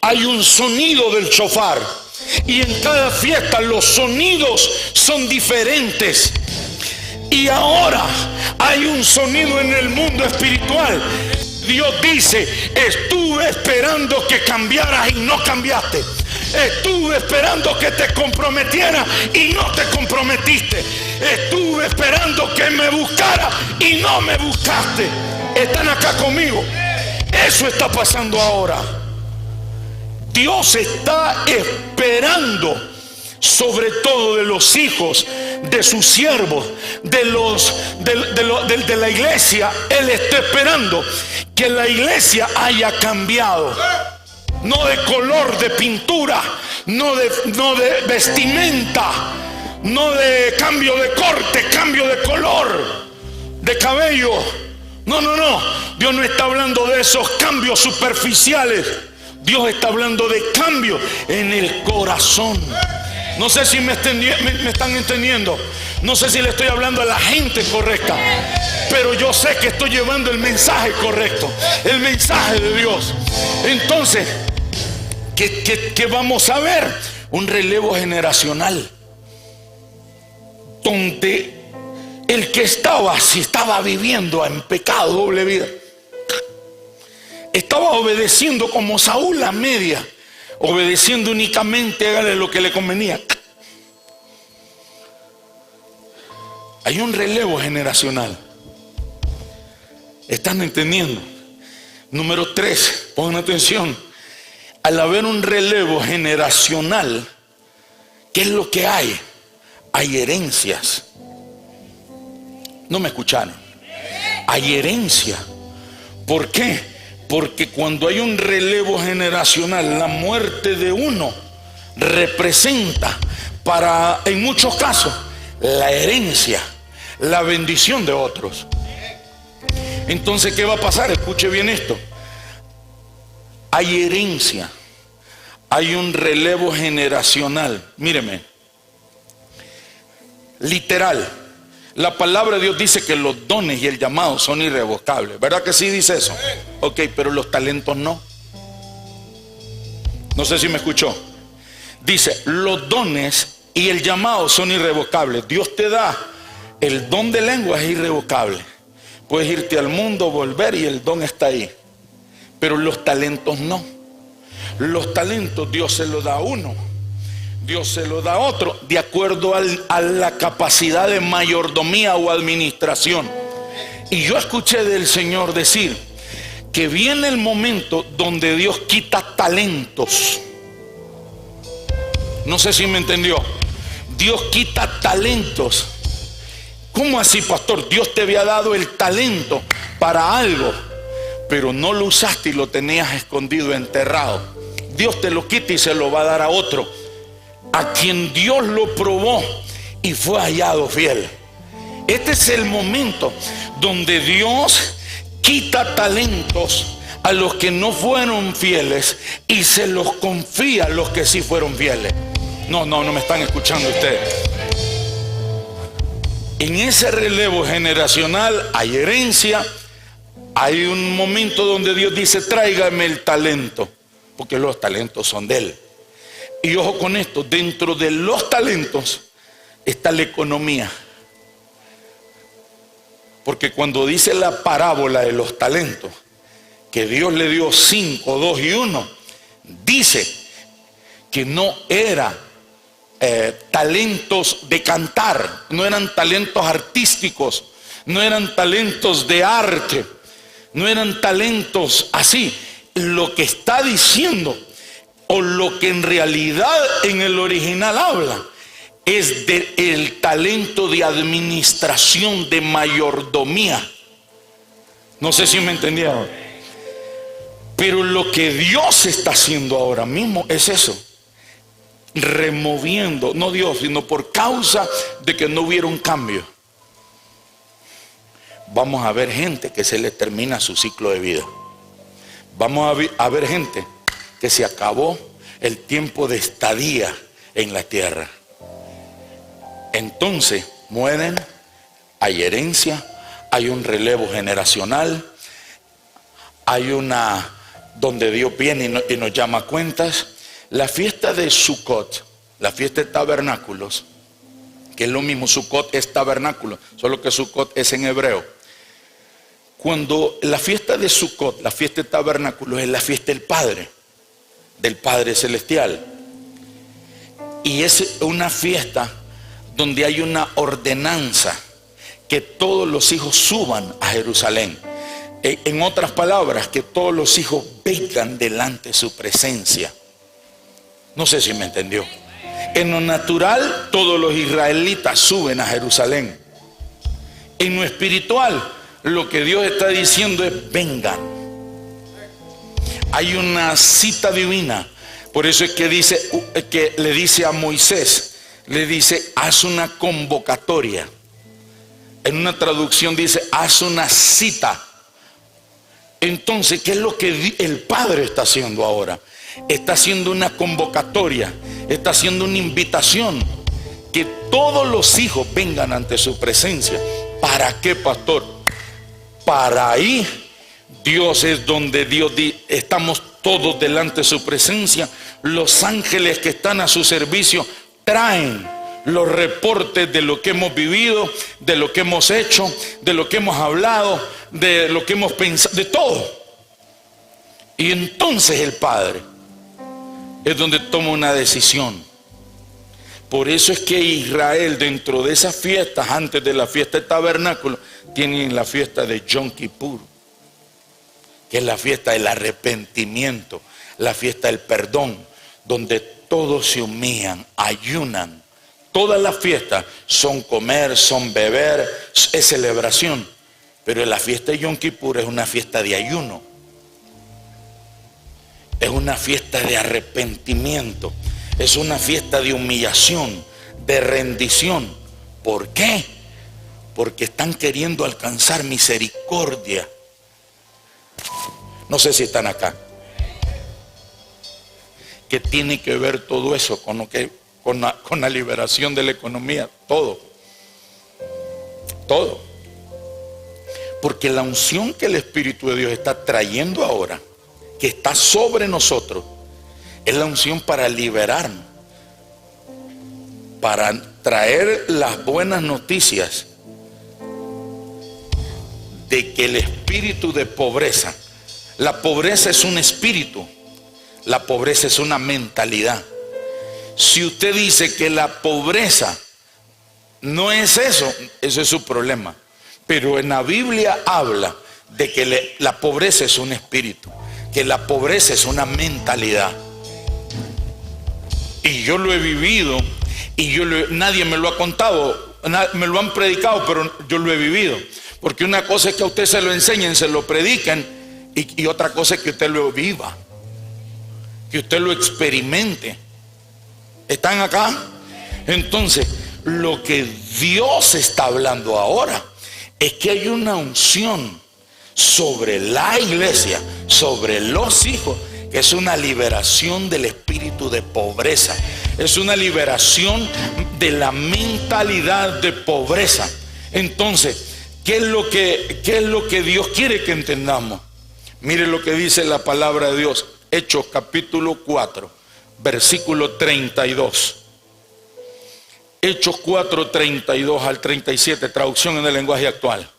hay un sonido del shofar. Y en cada fiesta los sonidos son diferentes. Y ahora hay un sonido en el mundo espiritual. Dios dice: estuve esperando que cambiaras y no cambiaste. Estuve esperando que te comprometieras y no te comprometiste. Estuve esperando que me buscaras y no me buscaste. ¿Están acá conmigo? Eso está pasando ahora. Dios está esperando, sobre todo de los hijos, de sus siervos, de la iglesia. Él está esperando que la iglesia haya cambiado. No de color, de pintura, no de vestimenta, no de cambio de corte, cambio de color, de cabello. No. Dios no está hablando de esos cambios superficiales. Dios está hablando de cambio en el corazón. No sé si me están entendiendo. No sé si le estoy hablando a la gente correcta, pero yo sé que estoy llevando el mensaje correcto, el mensaje de Dios. Entonces, ¿qué vamos a ver? Un relevo generacional, donde el que si estaba viviendo en pecado, doble vida, estaba obedeciendo como Saúl a media, obedeciendo únicamente, hágale lo que le convenía. Hay un relevo generacional. ¿Están entendiendo? Número 3, pongan atención. Al haber un relevo generacional, ¿qué es lo que hay? Hay herencias. No me escucharon. Hay herencia. ¿Por qué? Porque cuando hay un relevo generacional, la muerte de uno representa, en muchos casos, la herencia, la bendición de otros. Entonces, ¿qué va a pasar? Escuche bien esto. Hay herencia, hay un relevo generacional. Míreme, literal, la palabra de Dios dice que los dones y el llamado son irrevocables. ¿Verdad que sí dice eso? Ok, pero los talentos no. No sé si me escuchó. Dice, los dones y el llamado son irrevocables. Dios te da el don de lengua, es irrevocable. Puedes irte al mundo, volver y el don está ahí. Pero los talentos no. Los talentos Dios se los da a uno, Dios se lo da a otro, de acuerdo a la capacidad de mayordomía o administración. Y yo escuché del Señor decir que viene el momento donde Dios quita talentos. No sé si me entendió. Dios quita talentos. ¿Cómo así, pastor? Dios te había dado el talento para algo, pero no lo usaste y lo tenías escondido, enterrado. Dios te lo quita y se lo va a dar a otro, a quien Dios lo probó y fue hallado fiel. Este es el momento donde Dios quita talentos a los que no fueron fieles y se los confía a los que sí fueron fieles. No me están escuchando ustedes. En ese relevo generacional hay herencia. Hay un momento donde Dios dice: tráigame el talento, porque los talentos son de Él. Y ojo con esto, dentro de los talentos está la economía. Porque cuando dice la parábola de los talentos, que Dios le dio 5, 2 y 1, dice que no era talentos de cantar, no eran talentos artísticos, no eran talentos de arte, no eran talentos así. Lo que está diciendo, o lo que en realidad en el original habla, es del talento de administración, de mayordomía. No sé si me entendieron. Pero lo que Dios está haciendo ahora mismo es eso, removiendo, no Dios, sino por causa de que no hubiera un cambio. Vamos a ver gente que se le termina su ciclo de vida. Vamos a ver gente que se acabó el tiempo de estadía en la tierra. Entonces mueren, hay herencia, hay un relevo generacional, hay una donde Dios viene y nos llama a cuentas. La fiesta de Sukkot, la fiesta de tabernáculos, que es lo mismo, Sukkot es tabernáculo, solo que Sukkot es en hebreo. Cuando la fiesta de Sukkot, la fiesta de tabernáculos, es la fiesta del Padre Celestial. Y es una fiesta donde hay una ordenanza que todos los hijos suban a Jerusalén. En otras palabras, que todos los hijos vengan delante de su presencia. No sé si me entendió. En lo natural, todos los israelitas suben a Jerusalén. En lo espiritual, lo que Dios está diciendo es: vengan. Hay una cita divina. Por eso es que le dice a Moisés, le dice: haz una convocatoria. En una traducción dice: haz una cita. Entonces, ¿qué es lo que el Padre está haciendo ahora? Está haciendo una convocatoria, está haciendo una invitación, que todos los hijos vengan ante su presencia. ¿Para qué, pastor? Para ahí, Dios es donde estamos todos delante de su presencia. Los ángeles que están a su servicio traen los reportes de lo que hemos vivido, de lo que hemos hecho, de lo que hemos hablado, de lo que hemos pensado, de todo. Y entonces el Padre es donde toma una decisión. Por eso es que Israel, dentro de esas fiestas, antes de la fiesta de tabernáculo, tienen la fiesta de Yom Kippur, que es la fiesta del arrepentimiento, la fiesta del perdón, donde todos se humillan, ayunan. Todas las fiestas son comer, son beber, es celebración. Pero la fiesta de Yom Kippur es una fiesta de ayuno. Es una fiesta de arrepentimiento. Es una fiesta de humillación, de rendición. ¿Por qué? Porque están queriendo alcanzar misericordia. No sé si están acá. ¿Qué tiene que ver todo eso con la liberación de la economía? Todo. Porque la unción que el Espíritu de Dios está trayendo ahora, que está sobre nosotros, es la unción para liberarnos, para traer las buenas noticias de que el espíritu de pobreza, la pobreza es un espíritu, la pobreza es una mentalidad. Si usted dice que la pobreza no es eso, ese es su problema. Pero en la Biblia habla de que la pobreza es un espíritu, que la pobreza es una mentalidad. Y yo lo he vivido, y nadie me lo ha contado, me lo han predicado, pero yo lo he vivido. Porque una cosa es que a usted se lo enseñen, se lo predican, y otra cosa es que usted lo viva, que usted lo experimente. ¿Están acá? Entonces, lo que Dios está hablando ahora es que hay una unción sobre la iglesia, sobre los hijos, que es una liberación del espíritu de pobreza. Es una liberación de la mentalidad de pobreza. Entonces, ¿qué es lo que Dios quiere que entendamos? Mire lo que dice la palabra de Dios. Hechos capítulo 4, versículo 32. Hechos 4, 32 al 37, traducción en el lenguaje actual.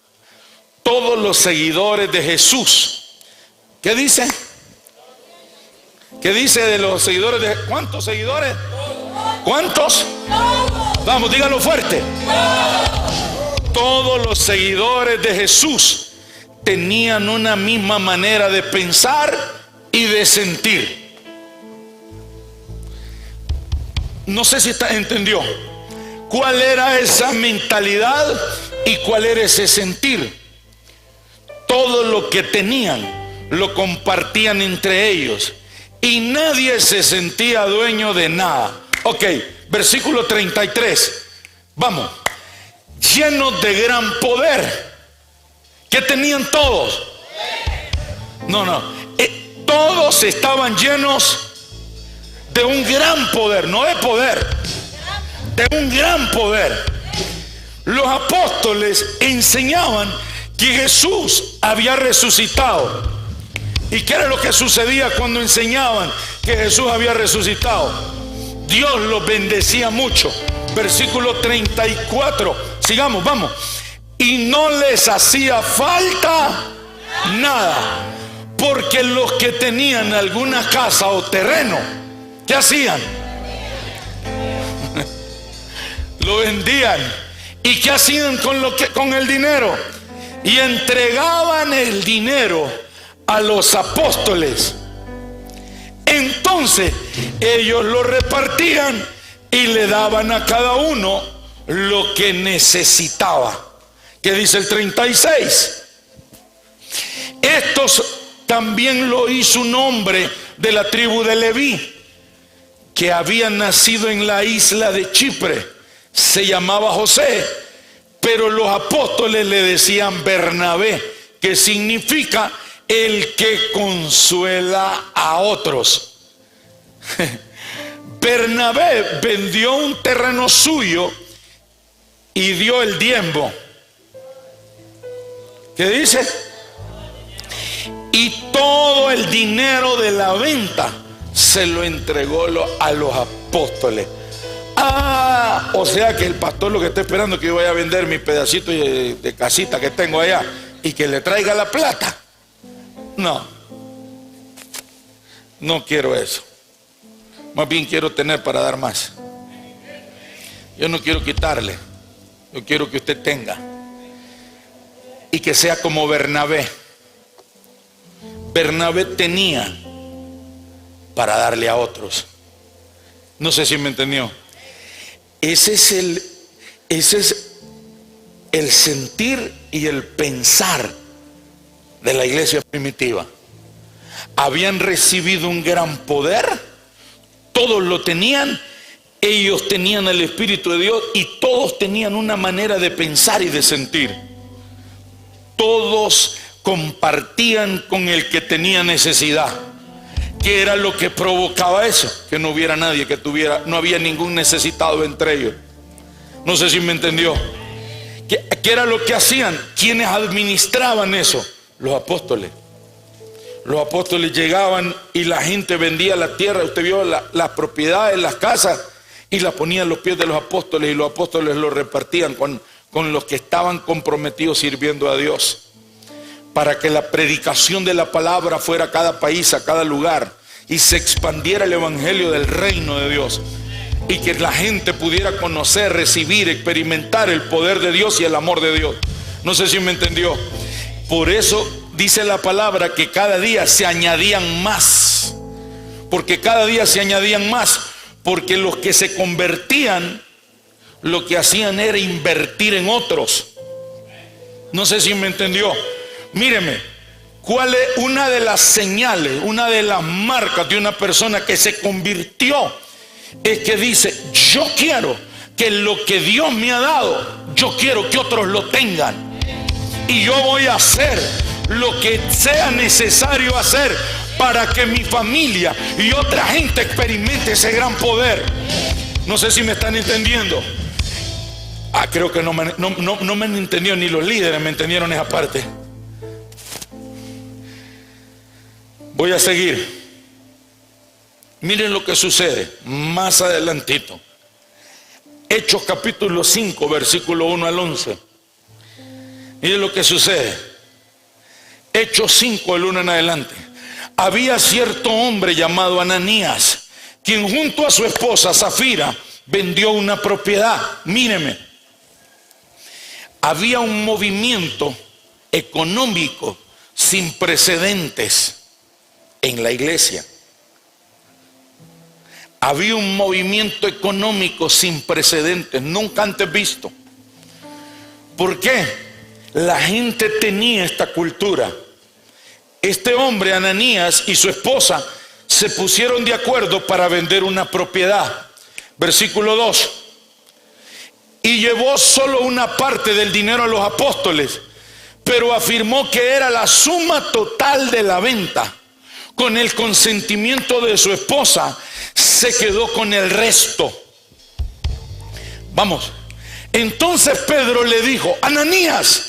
Todos los seguidores de Jesús. ¿Qué dice? ¿Qué dice de los seguidores de Jesús? ¿Cuántos seguidores? ¿Cuántos? Vamos, díganlo fuerte. Todos los seguidores de Jesús tenían una misma manera de pensar y de sentir. No sé si entendió cuál era esa mentalidad y cuál era ese sentir. Todo lo que tenían lo compartían entre ellos y nadie se sentía dueño de nada. Ok, versículo 33. Vamos. Llenos de gran poder. ¿Qué tenían todos? Todos estaban llenos de un gran poder, no de poder, de un gran poder. Los apóstoles enseñaban que Jesús había resucitado ¿Y qué era lo que sucedía cuando enseñaban que Jesús había resucitado? Dios los bendecía mucho. Versículo 34. Sigamos, vamos. Y no les hacía falta nada, porque los que tenían alguna casa o terreno, ¿qué hacían? Lo vendían. ¿Y qué hacían con el dinero? Y entregaban el dinero a los apóstoles. Entonces ellos lo repartían y le daban a cada uno lo que necesitaba. ¿Qué dice el 36? Estos también lo hizo un hombre de la tribu de Leví, que había nacido en la isla de Chipre. Se llamaba José, pero los apóstoles le decían Bernabé, que significa el que consuela a otros. Bernabé vendió un terreno suyo y dio el diezmo. ¿Qué dice? Y todo el dinero de la venta se lo entregó a los apóstoles. O sea que el pastor lo que está esperando es que yo vaya a vender mi pedacito de casita que tengo allá y que le traiga la plata. No quiero eso. Más bien quiero tener para dar más. Yo no quiero quitarle. Yo quiero que usted tenga. Y que sea como Bernabé. Bernabé tenía para darle a otros. No sé si me entendió. Ese es el sentir y el pensar de la iglesia primitiva. Habían recibido un gran poder, todos lo tenían, ellos tenían el Espíritu de Dios y todos tenían una manera de pensar y de sentir. Todos compartían con el que tenía necesidad. ¿Qué era lo que provocaba eso? Que no hubiera nadie que tuviera, no había ningún necesitado entre ellos. No sé si me entendió. ¿Qué era lo que hacían? ¿Quiénes administraban eso? Los apóstoles. Los apóstoles llegaban y la gente vendía la tierra. Usted vio las propiedades, las casas, y las ponían a los pies de los apóstoles, y los apóstoles lo repartían con los que estaban comprometidos sirviendo a Dios, para que la predicación de la palabra fuera a cada país, a cada lugar, y se expandiera el evangelio del reino de Dios, y que la gente pudiera conocer, recibir, experimentar el poder de Dios y el amor de Dios. No sé si me entendió. Por eso dice la palabra que cada día se añadían más, porque cada día se añadían más, porque los que se convertían lo que hacían era invertir en otros. No sé si me entendió. Míreme, ¿cuál es una de las señales, una de las marcas de una persona que se convirtió? Es que dice: yo quiero que lo que Dios me ha dado, yo quiero que otros lo tengan, y yo voy a hacer lo que sea necesario hacer para que mi familia y otra gente experimente ese gran poder. No sé si me están entendiendo. Creo que no me han entendido, ni los líderes me entendieron esa parte. Voy a seguir. Miren lo que sucede más adelantito. Hechos capítulo 5, versículo 1 al 11. Miren lo que sucede. Hechos 5, el 1 en adelante. Había cierto hombre llamado Ananías, quien junto a su esposa Zafira vendió una propiedad. Míreme. Había un movimiento económico sin precedentes en la iglesia. Había un movimiento económico sin precedentes, nunca antes visto. ¿Por qué? La gente tenía esta cultura. Este hombre, Ananías, y su esposa se pusieron de acuerdo para vender una propiedad. Versículo 2. Y llevó solo una parte del dinero a los apóstoles, pero afirmó que era la suma total de la venta. Con el consentimiento de su esposa, se quedó con el resto. Vamos. Entonces Pedro le dijo: Ananías,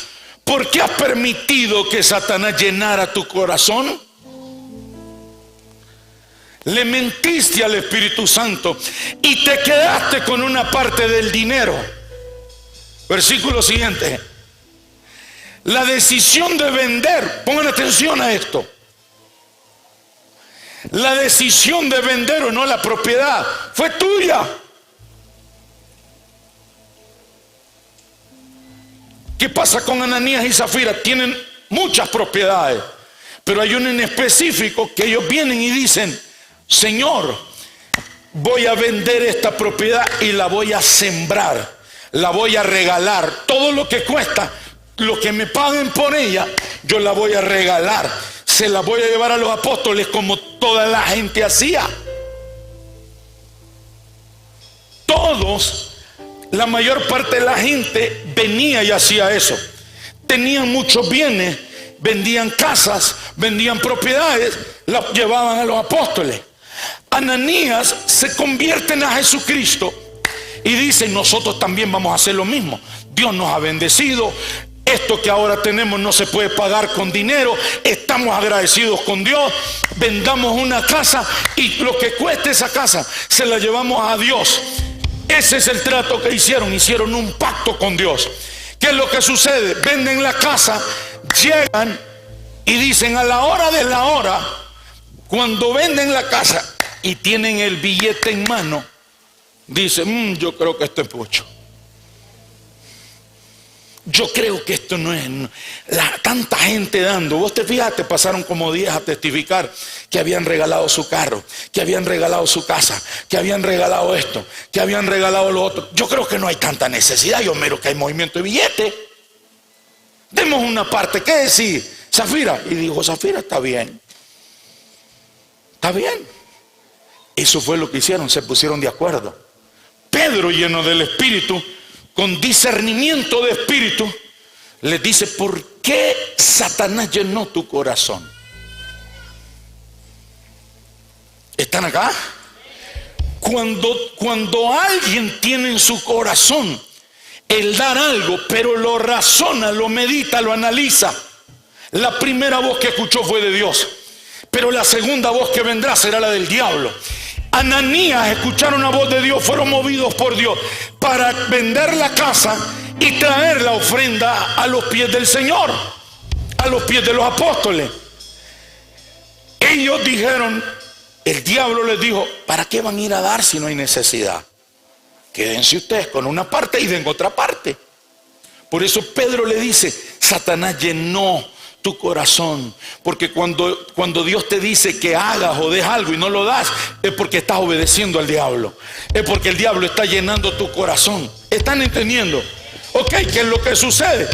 ¿por qué has permitido que Satanás llenara tu corazón? le mentiste al Espíritu Santo y te quedaste con una parte del dinero. Versículo siguiente. La decisión de vender, pongan atención a esto. La decisión de vender o no la propiedad fue tuya. ¿Qué pasa con Ananías y Zafira? Tienen muchas propiedades, pero hay uno en específico que ellos vienen y dicen: Señor, voy a vender esta propiedad y la voy a sembrar, la voy a regalar. Todo lo que cuesta, lo que me paguen por ella, yo la voy a regalar. Se la voy a llevar a los apóstoles como toda la gente hacía. Todos, la mayor parte de la gente venía y hacía eso. Tenían muchos bienes, vendían casas, vendían propiedades, las llevaban a los apóstoles. Ananías se convierten a Jesucristo y dicen: nosotros también vamos a hacer lo mismo. Dios nos ha bendecido. Esto que ahora tenemos no se puede pagar con dinero. Estamos agradecidos con Dios. Vendamos una casa y lo que cueste esa casa se la llevamos a Dios. Ese es el trato que hicieron. Hicieron un pacto con Dios. ¿Qué es lo que sucede? Venden la casa, llegan y dicen: a la hora de la hora, cuando venden la casa y tienen el billete en mano, dicen: yo creo que esto es mucho. Yo creo que esto no es tanta gente dando. Vos te fijaste, pasaron como 10 a testificar que habían regalado su carro, que habían regalado su casa, que habían regalado esto, que habían regalado lo otro. Yo creo que no hay tanta necesidad. Yo miro que hay movimiento de billetes. Demos una parte. ¿Qué decís, Zafira? Y dijo Zafira: está bien, está bien. Eso fue lo que hicieron, se pusieron de acuerdo. Pedro, lleno del Espíritu, con discernimiento de espíritu, les dice: ¿por qué Satanás llenó tu corazón? ¿Están acá? Cuando alguien tiene en su corazón el dar algo, pero lo razona, lo medita, lo analiza, la primera voz que escuchó fue de Dios, pero la segunda voz que vendrá será la del diablo. Ananías escucharon la voz de Dios, fueron movidos por Dios para vender la casa y traer la ofrenda a los pies del Señor, a los pies de los apóstoles. Ellos dijeron, el diablo les dijo: ¿para qué van a ir a dar si no hay necesidad? Quédense ustedes con una parte y den otra parte. Por eso Pedro le dice: Satanás llenó tu corazón, porque cuando Dios te dice que hagas o des algo y no lo das, es porque estás obedeciendo al diablo, es porque el diablo está llenando tu corazón. ¿Están entendiendo? Ok, ¿qué es lo que sucede?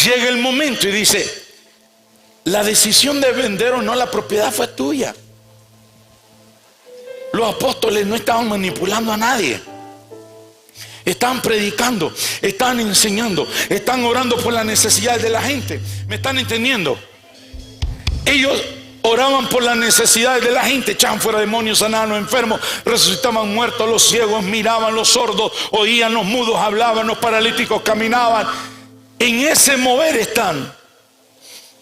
Llega el momento y dice: la decisión de vender o no la propiedad fue tuya. Los apóstoles no estaban manipulando a nadie. Estaban predicando, estaban enseñando, estaban orando por las necesidades de la gente. ¿Me están entendiendo? Ellos oraban por las necesidades de la gente, echaban fuera demonios, sanaban a los enfermos, resucitaban muertos, los ciegos miraban, los sordos oían, los mudos hablaban, los paralíticos caminaban. En ese mover están.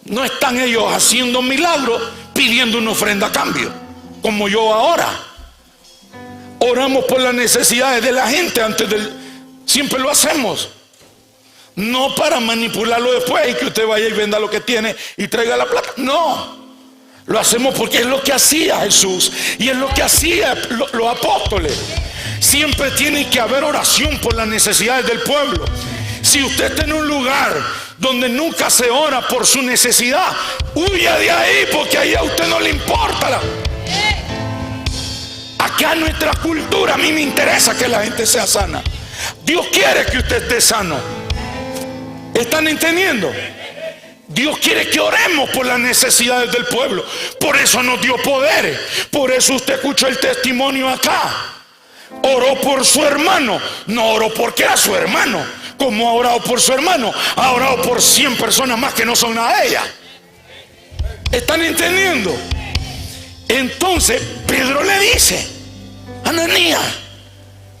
No están ellos haciendo milagros pidiendo una ofrenda a cambio, como yo ahora. Oramos por las necesidades de la gente siempre lo hacemos. No para manipularlo después y que usted vaya y venda lo que tiene y traiga la plata. No, lo hacemos porque es lo que hacía Jesús y es lo que hacían los apóstoles. Siempre tiene que haber oración por las necesidades del pueblo. Si usted está en un lugar donde nunca se ora por su necesidad, huya de ahí, porque ahí a usted no le importa. Acá en nuestra cultura a mí me interesa que la gente sea sana. Dios quiere que usted esté sano. ¿Están entendiendo? Dios quiere que oremos por las necesidades del pueblo. Por eso nos dio poderes. Por eso usted escuchó el testimonio acá. Oró por su hermano. No oró porque era su hermano. Como ha orado por su hermano, ha orado por 100 personas más que no son nada de ella. ¿Están entendiendo? Entonces Pedro le dice: Ananías,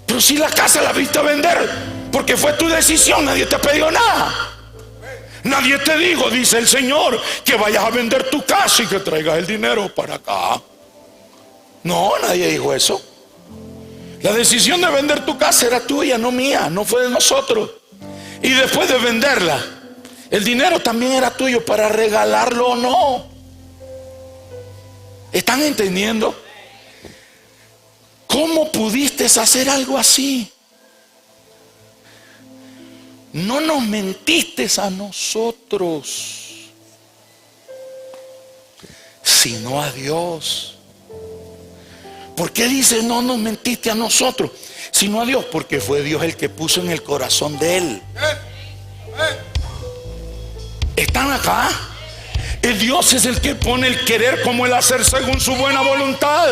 pero si la casa la viste a vender porque fue tu decisión, nadie te ha pedido nada. Nadie te dijo, dice el Señor, que vayas a vender tu casa y que traigas el dinero para acá. No, nadie dijo eso. La decisión de vender tu casa era tuya, no mía, no fue de nosotros. Y después de venderla, el dinero también era tuyo para regalarlo o no. ¿Están entendiendo? ¿Cómo pudiste hacer algo así? No nos mentiste a nosotros, sino a Dios. ¿Por qué dice no nos mentiste a nosotros, sino a Dios? Porque fue Dios el que puso en el corazón de él. ¿Están acá? El Dios es el que pone el querer como el hacer según su buena voluntad.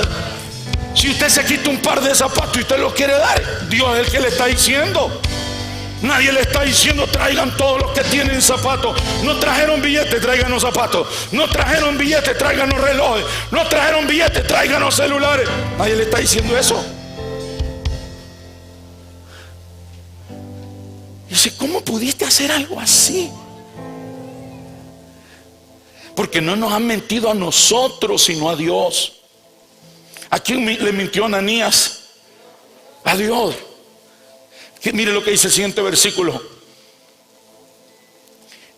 Si usted se quita un par de zapatos y usted lo quiere dar, Dios es el que le está diciendo. Nadie le está diciendo traigan todos los que tienen zapatos. No trajeron billetes, tráiganos zapatos. No trajeron billetes, tráiganos relojes. No trajeron billetes, tráiganos celulares. Nadie le está diciendo eso. Dice, ¿cómo pudiste hacer algo así? Porque no nos han mentido a nosotros, sino a Dios. ¿A quién le mintió Ananías? A Dios. Mire lo que dice el siguiente versículo.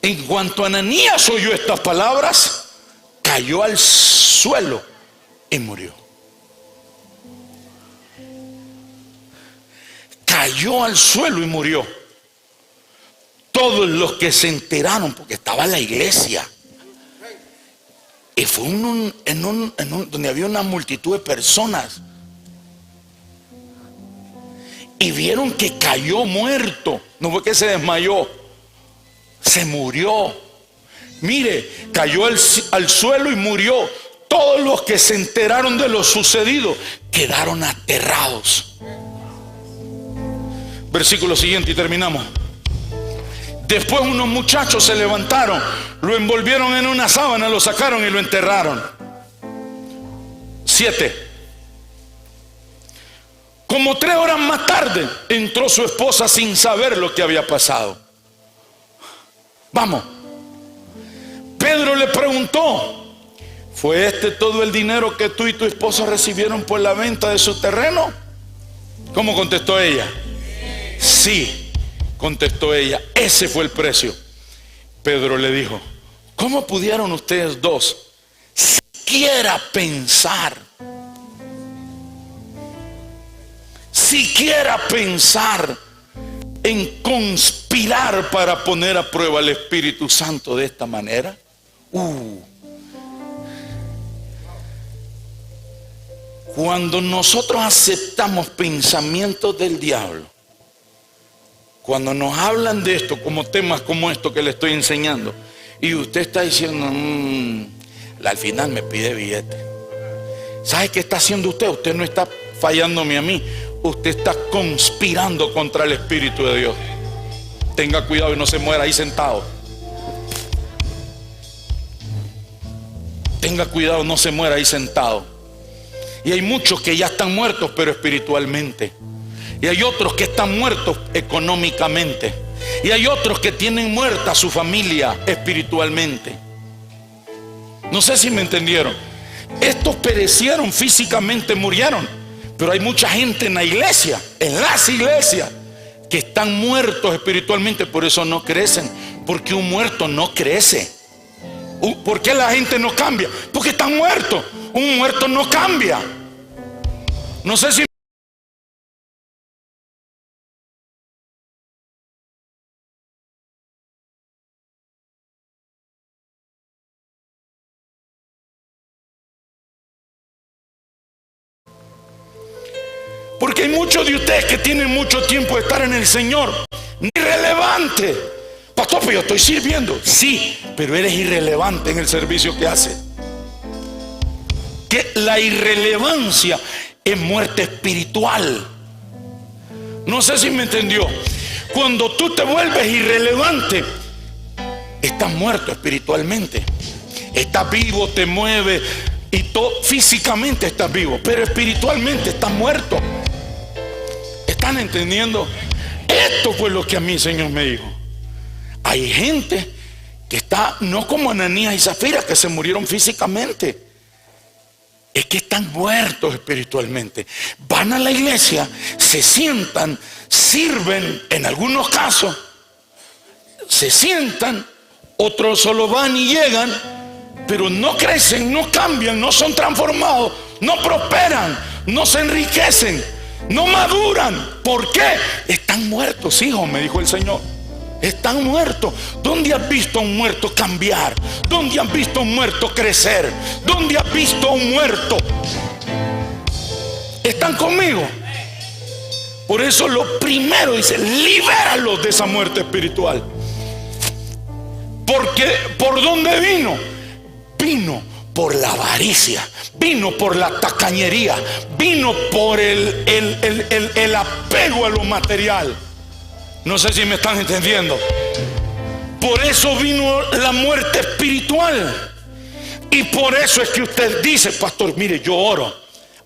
En cuanto Ananías oyó estas palabras, cayó al suelo y murió. Cayó al suelo y murió. Todos los que se enteraron, porque estaba la iglesia, y fue donde había una multitud de personas, y vieron que cayó muerto. No fue que se desmayó, se murió. Mire, cayó al suelo y murió. Todos los que se enteraron de lo sucedido quedaron aterrados. Versículo siguiente y terminamos. Después unos muchachos se levantaron, lo envolvieron en una sábana, lo sacaron y lo enterraron. 7. Como 3 horas más tarde entró su esposa sin saber lo que había pasado. Vamos. Pedro le preguntó, ¿fue este todo el dinero que tú y tu esposa recibieron por la venta de su terreno? ¿Cómo contestó ella? Sí, contestó ella, ese fue el precio. Pedro le dijo, ¿cómo pudieron ustedes dos siquiera pensar en conspirar para poner a prueba al Espíritu Santo de esta manera? Cuando nosotros aceptamos pensamientos del diablo, cuando nos hablan de esto, como temas como esto que le estoy enseñando, y usted está diciendo, al final me pide billete. ¿Sabe qué está haciendo usted? Usted no está fallándome a mí. Usted está conspirando contra el Espíritu de Dios. Tenga cuidado y no se muera ahí sentado. Tenga cuidado, no se muera ahí sentado. Y hay muchos que ya están muertos, pero espiritualmente. Y hay otros que están muertos económicamente. Y hay otros que tienen muerta su familia espiritualmente. No sé si me entendieron. Estos perecieron físicamente, murieron. Pero hay mucha gente en la iglesia, en las iglesias, que están muertos espiritualmente, por eso no crecen. Porque un muerto no crece. ¿Por qué la gente no cambia? Porque están muertos. Un muerto no cambia. No sé si... Porque hay muchos de ustedes que tienen mucho tiempo de estar en el Señor. Irrelevante. Pastor, pero yo estoy sirviendo. Sí, pero eres irrelevante en el servicio que haces. Que la irrelevancia es muerte espiritual. No sé si me entendió. Cuando tú te vuelves irrelevante, estás muerto espiritualmente. Estás vivo, te mueves y todo, físicamente estás vivo, pero espiritualmente estás muerto. ¿Están entendiendo? Esto fue lo que a mí el Señor me dijo. Hay gente que está, no como Ananías y Zafira, que se murieron físicamente. es que están muertos espiritualmente. Van a la iglesia, se sientan, sirven, en algunos casos, se sientan, otros solo van y llegan, pero no crecen, no cambian, no son transformados, no prosperan, no se enriquecen, no maduran. ¿Por qué? Están muertos, hijo, me dijo el Señor. Están muertos. ¿Dónde has visto a un muerto cambiar? ¿Dónde has visto a un muerto crecer? ¿Dónde has visto a un muerto? ¿Están conmigo? Por eso lo primero dice, libéralos de esa muerte espiritual. Porque ¿por dónde vino? Vino por la avaricia, vino por la tacañería, vino por el apego a lo material. No sé si me están entendiendo. Por eso vino la muerte espiritual. Y por eso es que usted dice, pastor, mire, yo oro.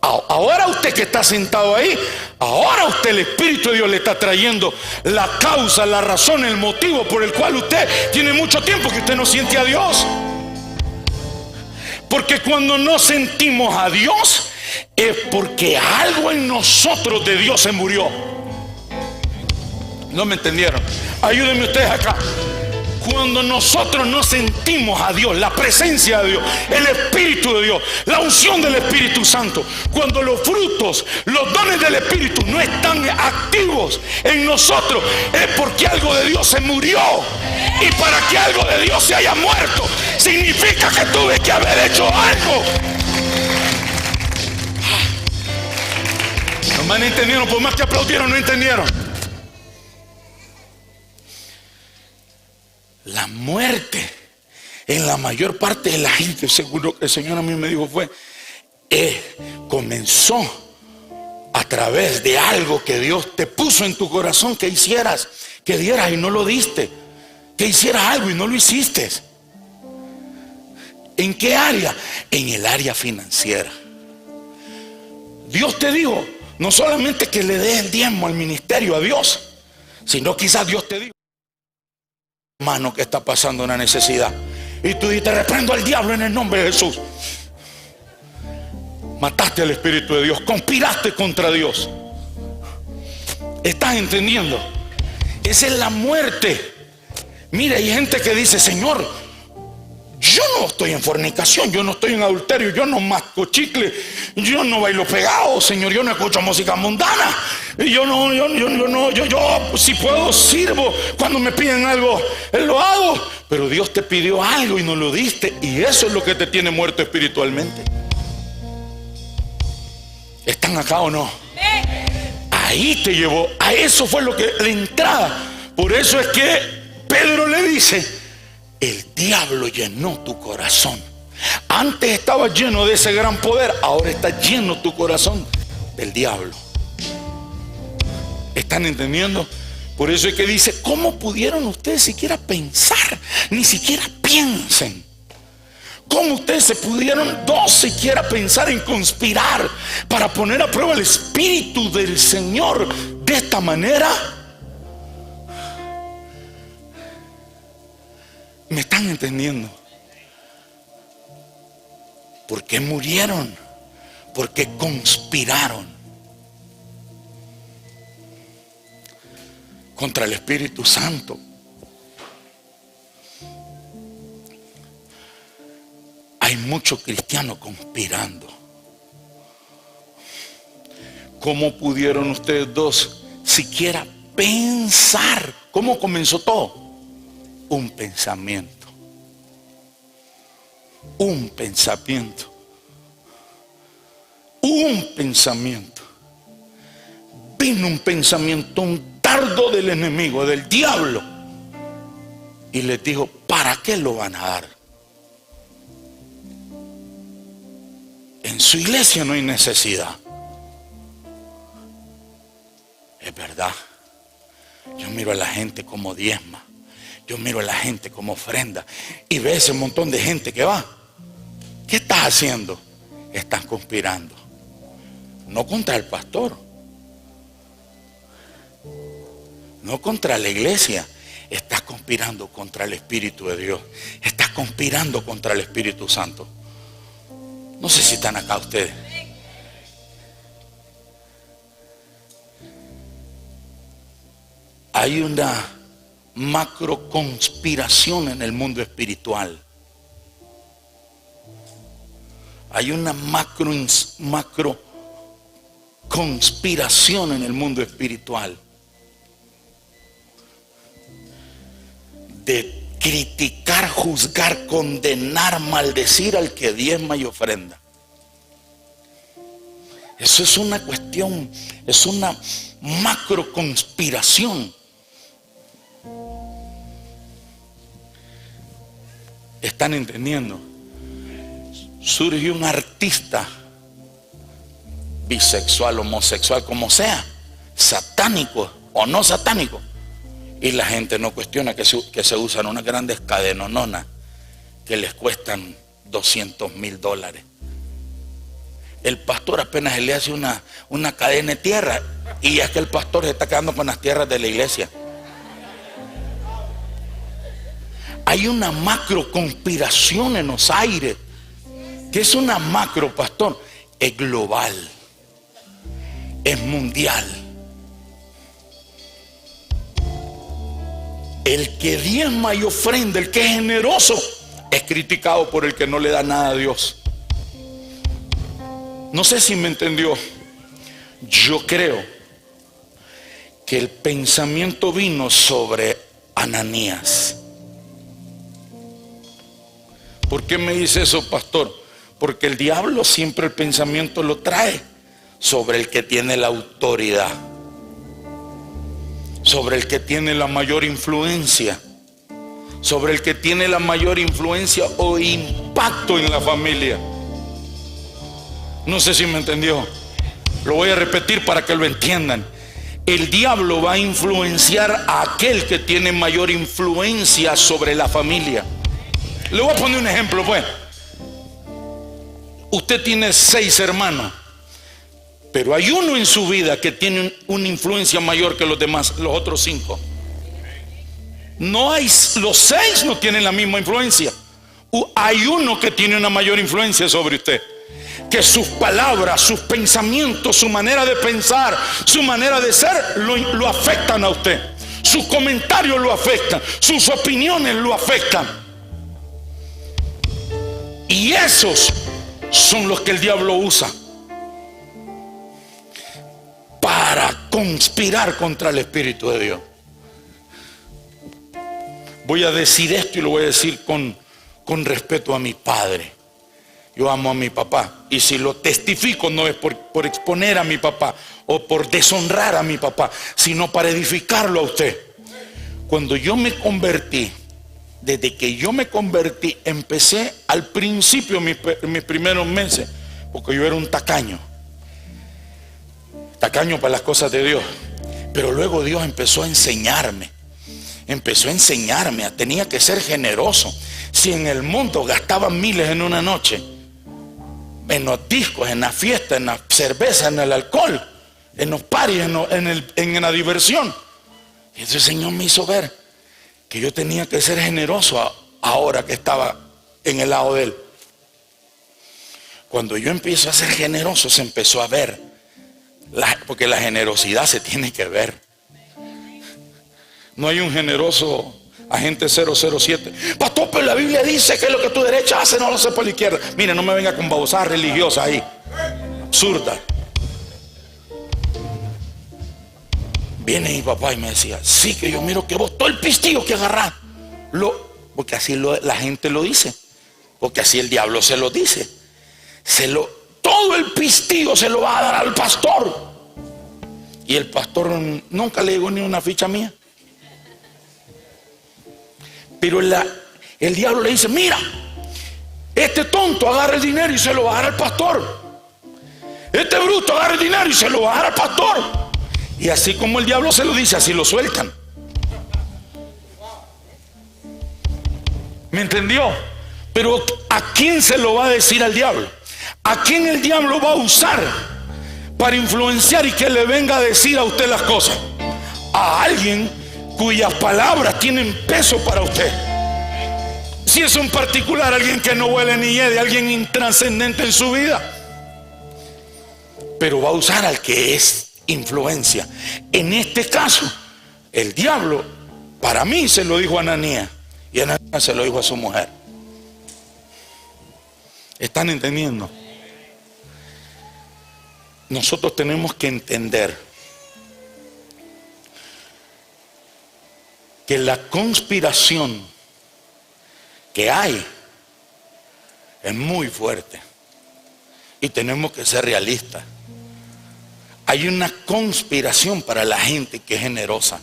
Ahora usted que está sentado ahí, ahora usted, el Espíritu de Dios le está trayendo la causa, la razón, el motivo por el cual usted tiene mucho tiempo que usted no siente a Dios. Porque cuando no sentimos a Dios es porque algo en nosotros de Dios se murió. ¿No me entendieron? Ayúdenme ustedes acá. Cuando nosotros no sentimos a Dios, la presencia de Dios, el Espíritu de Dios, la unción del Espíritu Santo, cuando los frutos, los dones del Espíritu no están activos en nosotros, es porque algo de Dios se murió. Y para que algo de Dios se haya muerto, significa que tuve que haber hecho algo. No me han entendido, por más que aplaudieron, no entendieron. La muerte en la mayor parte de la gente, seguro que el Señor a mí me dijo, comenzó a través de algo que Dios te puso en tu corazón que hicieras, que dieras y no lo diste, que hicieras algo y no lo hiciste. ¿En qué área? En el área financiera. Dios te dijo no solamente que le des el diezmo al ministerio, a Dios, sino quizás Dios te dijo, hermano, que está pasando una necesidad, y tú dices, reprendo al diablo en el nombre de Jesús. Mataste al Espíritu de Dios, conspiraste contra Dios. ¿Estás entendiendo? Esa es la muerte. Mira, hay gente que dice, Señor, yo no estoy en fornicación, yo no estoy en adulterio, yo no masco chicle, yo no bailo pegado, Señor, yo no escucho música mundana, yo si puedo sirvo, cuando me piden algo lo hago, pero Dios te pidió algo y no lo diste, y eso es lo que te tiene muerto espiritualmente. ¿Están acá o no? Ahí te llevó, a eso fue lo que la entrada. Por eso es que Pedro le dice, el diablo llenó tu corazón. Antes estaba lleno de ese gran poder, ahora está lleno tu corazón del diablo. ¿Están entendiendo? Por eso es que dice, ¿cómo pudieron ustedes siquiera pensar? Ni siquiera piensen. ¿Cómo ustedes se pudieron dos siquiera pensar en conspirar para poner a prueba el Espíritu del Señor de esta manera? ¿Me están entendiendo? ¿Por qué murieron? Porque conspiraron contra el Espíritu Santo. Hay muchos cristianos conspirando. ¿Cómo pudieron ustedes dos siquiera pensar? ¿Cómo comenzó todo? Un pensamiento. Un pensamiento. Un pensamiento. Vino un pensamiento, un dardo del enemigo, del diablo. Y les dijo, ¿para qué lo van a dar? En su iglesia no hay necesidad. Es verdad. Yo miro a la gente como diezma. Yo miro a la gente como ofrenda. Y ve ese montón de gente que va. ¿Qué estás haciendo? Estás conspirando. No contra el pastor. No contra la iglesia. Estás conspirando contra el Espíritu de Dios. Estás conspirando contra el Espíritu Santo. No sé si están acá ustedes. Hay una macro conspiración en el mundo espiritual. Hay una macro conspiración en el mundo espiritual de criticar, juzgar, condenar, maldecir al que diezma y ofrenda. Eso es una cuestión, es una macro conspiración. ¿Están entendiendo? Surge un artista bisexual, homosexual, como sea, satánico o no satánico, y la gente no cuestiona que se usan unas grandes cadenononas que les cuestan $200,000. El pastor apenas le hace una cadena de tierra y es que el pastor se está quedando con las tierras de la iglesia. Hay una macro conspiración en los aires. ¿Qué es una macro, pastor? Es global, es mundial. El que diezma y ofrenda, el que es generoso, es criticado por el que no le da nada a Dios. No sé si me entendió. Yo creo que el pensamiento vino sobre Ananías. ¿Por qué me dice eso, pastor? Porque el diablo siempre el pensamiento lo trae sobre el que tiene la autoridad, sobre el que tiene la mayor influencia, sobre el que tiene la mayor influencia o impacto en la familia. No sé si me entendió. Lo voy a repetir para que lo entiendan. El diablo va a influenciar a aquel que tiene mayor influencia sobre la familia. Le voy a poner un ejemplo, pues. Usted tiene 6 hermanos, pero hay uno en su vida que tiene una influencia mayor que los demás, los otros 5. No hay, los 6 no tienen la misma influencia. Hay uno que tiene una mayor influencia sobre usted, que sus palabras, sus pensamientos, su manera de pensar, su manera de ser lo afectan a usted. Sus comentarios lo afectan, sus opiniones lo afectan. Y esos son los que el diablo usa para conspirar contra el Espíritu de Dios. Voy a decir esto y lo voy a decir con respeto a mi padre. Yo amo a mi papá, y si lo testifico no es por exponer a mi papá o por deshonrar a mi papá, sino para edificarlo a usted. Cuando yo me convertí, desde que yo me convertí, empecé al principio, mis primeros meses, porque yo era un tacaño para las cosas de Dios. Pero luego Dios empezó a enseñarme, tenía que ser generoso. Si en el mundo gastaban miles en una noche, en los discos, en la fiesta, en la cerveza, en el alcohol, en los paris, en la diversión, y entonces el Señor me hizo ver que yo tenía que ser generoso ahora que estaba en el lado de Él. Cuando yo empiezo a ser generoso, se empezó a ver, porque la generosidad se tiene que ver. No hay un generoso agente 007. Pastor, pero la Biblia dice que lo que tu derecha hace no lo hace por la izquierda. Mire, no me venga con babosadas religiosas ahí, absurda. Viene mi papá y me decía, sí, que yo miro que vos todo el pistillo que agarrás, porque así la gente lo dice, porque así el diablo se lo dice, todo el pistillo se lo va a dar al pastor, y el pastor nunca le llegó ni una ficha mía. Pero el diablo le dice, mira, este tonto agarra el dinero y se lo va a dar al pastor, este bruto agarra el dinero y se lo va a dar al pastor. Y así como el diablo se lo dice, así lo sueltan. ¿Me entendió? Pero ¿a quién se lo va a decir al diablo? ¿A quién el diablo va a usar para influenciar y que le venga a decir a usted las cosas? A alguien cuyas palabras tienen peso para usted. Si es un particular, alguien que no huele ni hiede, alguien intrascendente en su vida, pero va a usar al que es influencia. En este caso, el diablo, para mí, se lo dijo a Ananías, y Ananías se lo dijo a su mujer. ¿Están entendiendo? Nosotros tenemos que entender que la conspiración que hay es muy fuerte y tenemos que ser realistas. Hay una conspiración para la gente que es generosa,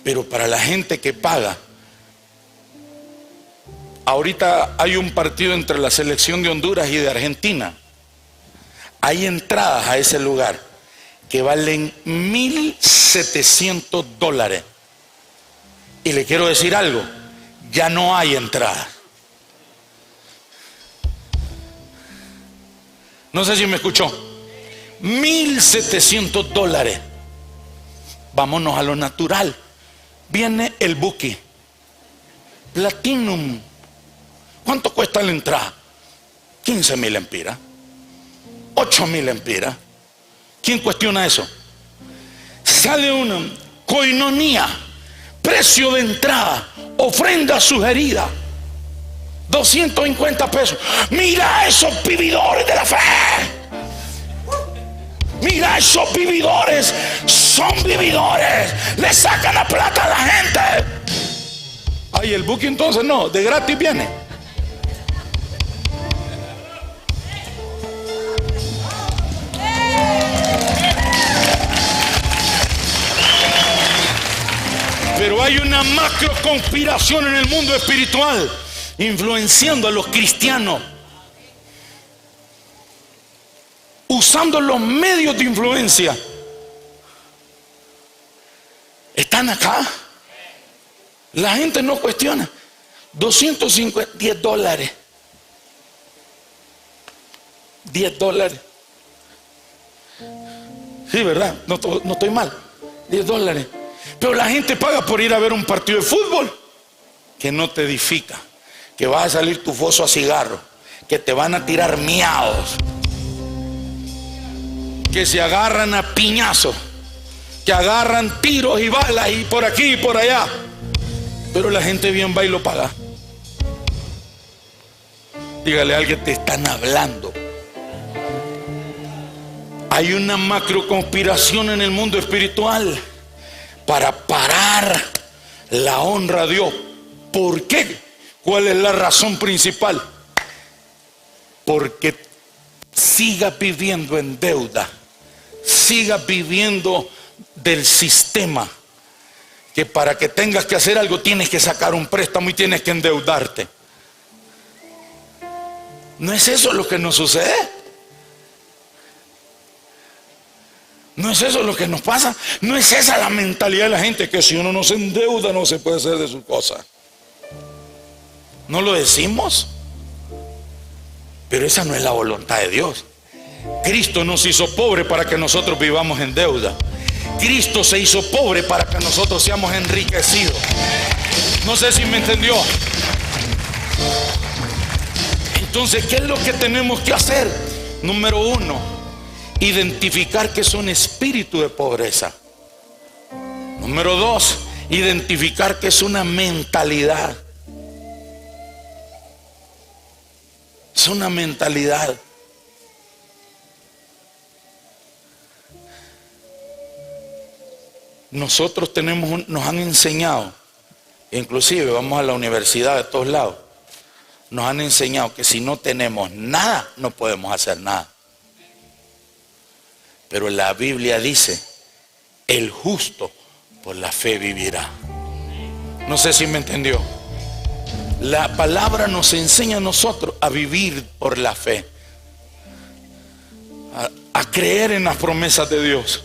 pero para la gente que paga. Ahorita hay un partido entre la selección de Honduras y de Argentina. Hay entradas a ese lugar que valen $1,700. Y le quiero decir algo, ya no hay entradas. No sé si me escuchó. $1,700. Vámonos a lo natural. Viene el Buki Platinum. ¿Cuánto cuesta la entrada? 15,000 lempiras, 8,000 lempiras. ¿Quién cuestiona eso? Sale una coinonía, precio de entrada, ofrenda sugerida, 250 pesos. Mira esos vividores de la fe. Mira esos vividores, son vividores, le sacan la plata a la gente. Ay, el Buki entonces no, de gratis viene. Pero hay una macro conspiración en el mundo espiritual, influenciando a los cristianos, usando los medios de influencia. Están acá. La gente no cuestiona. 250, $10. $10. Sí, ¿verdad? No estoy mal. $10. Pero la gente paga por ir a ver un partido de fútbol que no te edifica, que vas a salir tu foso a cigarro, que te van a tirar miados, que se agarran a piñazos, que agarran tiros y balas y por aquí y por allá. Pero la gente bien va y lo paga. Dígale a alguien, te están hablando. Hay una macro conspiración en el mundo espiritual para parar la honra a Dios. ¿Por qué? ¿Cuál es la razón principal? Porque sigas viviendo en deuda, sigas viviendo del sistema, que para que tengas que hacer algo tienes que sacar un préstamo y tienes que endeudarte. ¿No es eso lo que nos sucede? ¿No es eso lo que nos pasa? ¿No es esa la mentalidad de la gente, que si uno no se endeuda no se puede hacer de sus cosas? ¿No lo decimos? Pero esa no es la voluntad de Dios. Cristo nos hizo pobre para que nosotros vivamos en deuda. Cristo se hizo pobre para que nosotros seamos enriquecidos. No sé si me entendió. Entonces, ¿qué es lo que tenemos que hacer? Número 1, identificar que es un espíritu de pobreza. Número 2, identificar que es una mentalidad. Es una mentalidad. Nosotros nos han enseñado, inclusive vamos a la universidad de todos lados, nos han enseñado que si no tenemos nada, no podemos hacer nada. Pero la Biblia dice, el justo por la fe vivirá. No sé si me entendió. La palabra nos enseña a nosotros a vivir por la fe, a creer en las promesas de Dios.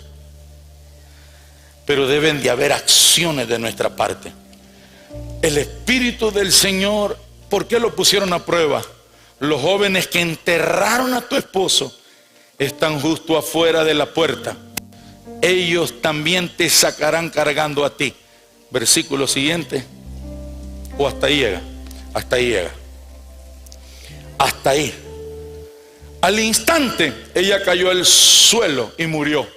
Pero deben de haber acciones de nuestra parte. El Espíritu del Señor, ¿por qué lo pusieron a prueba? Los jóvenes que enterraron a tu esposo están justo afuera de la puerta. Ellos también te sacarán cargando a ti. Versículo siguiente. O hasta ahí llega. Hasta ahí llega. Hasta ahí. Al instante ella cayó al suelo y murió.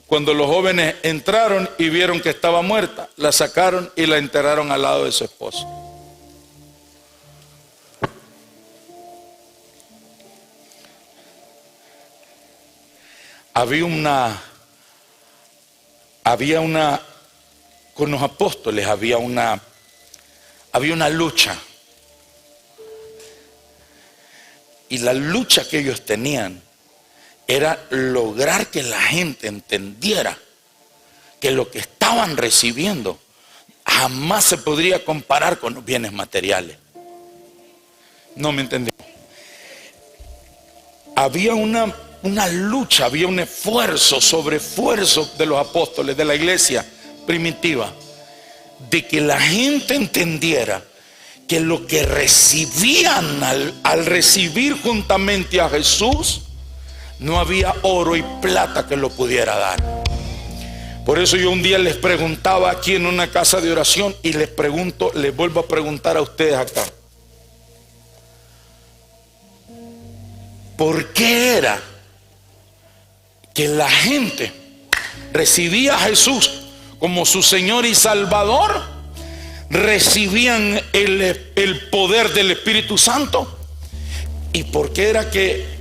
Cuando los jóvenes entraron y vieron que estaba muerta, la sacaron y la enterraron al lado de su esposo. Había una, con los apóstoles había una lucha. Y la lucha que ellos tenían era lograr que la gente entendiera que lo que estaban recibiendo jamás se podría comparar con los bienes materiales. No me entendí. Había una lucha, había un esfuerzo sobre esfuerzo de los apóstoles, de la iglesia primitiva, de que la gente entendiera que lo que recibían al recibir juntamente a Jesús, no había oro y plata que lo pudiera dar. Por eso yo un día les preguntaba aquí en una casa de oración, y les vuelvo a preguntar a ustedes acá: ¿por qué era que la gente recibía a Jesús como su Señor y Salvador, recibían el poder del Espíritu Santo? ¿Y por qué era que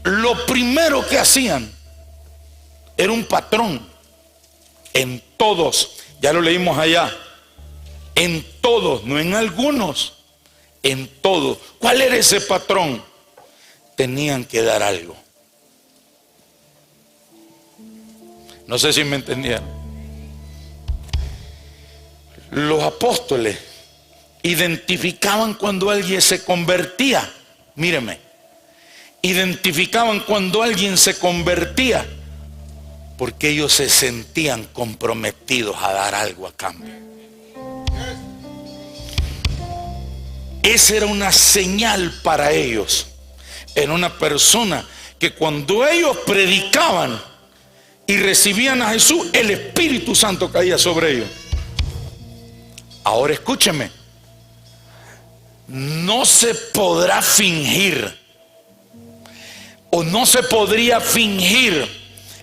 lo primero que hacían era un patrón en todos? Ya lo leímos allá. En todos, no en algunos, en todos. ¿Cuál era ese patrón? Tenían que dar algo. No sé si me entendieron. Los apóstoles identificaban cuando alguien se convertía. Míreme, identificaban cuando alguien se convertía porque ellos se sentían comprometidos a dar algo a cambio. Esa era una señal para ellos en una persona, que cuando ellos predicaban y recibían a Jesús, el Espíritu Santo caía sobre ellos. Ahora escúcheme, no se podrá fingir, o no se podría fingir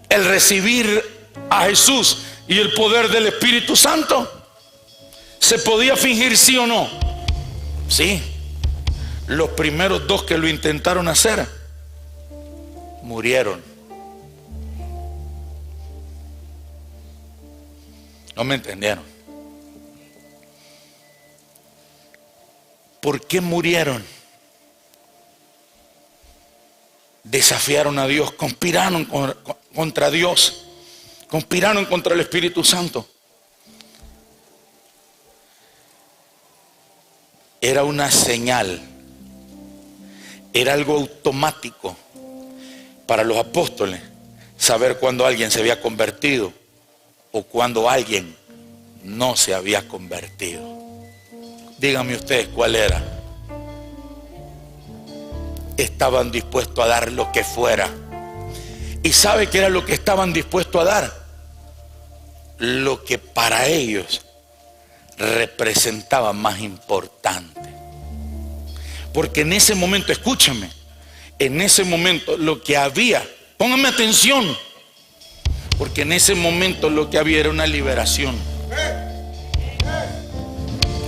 el recibir a Jesús y el poder del Espíritu Santo. ¿Se podía fingir, sí o no? Sí. Los primeros dos que lo intentaron hacer murieron. No me entendieron. ¿Por qué murieron? Desafiaron a Dios, conspiraron contra Dios, conspiraron contra el Espíritu Santo. Era una señal, era algo automático para los apóstoles saber cuando alguien se había convertido o cuando alguien no se había convertido. Díganme ustedes cuál era. Estaban dispuestos a dar lo que fuera. ¿Y sabe qué era lo que estaban dispuestos a dar? Lo que para ellos representaba más importante. Porque en ese momento, escúchame, en ese momento lo que había, pónganme atención, porque en ese momento lo que había era una liberación.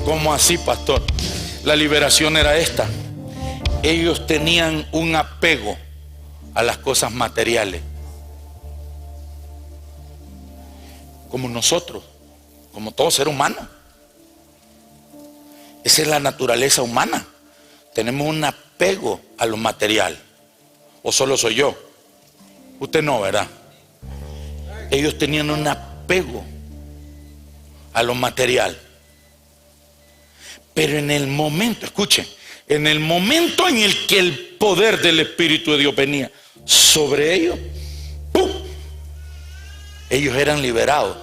¿Cómo así, pastor? La liberación era esta. Ellos tenían un apego a las cosas materiales, como nosotros, como todo ser humano. Esa es la naturaleza humana. Tenemos un apego a lo material. ¿O solo soy yo? Usted no, ¿verdad? Ellos tenían un apego a lo material. Pero en el momento, escuchen, en el momento en el que el poder del Espíritu de Dios venía sobre ellos, ¡pum!, ellos eran liberados.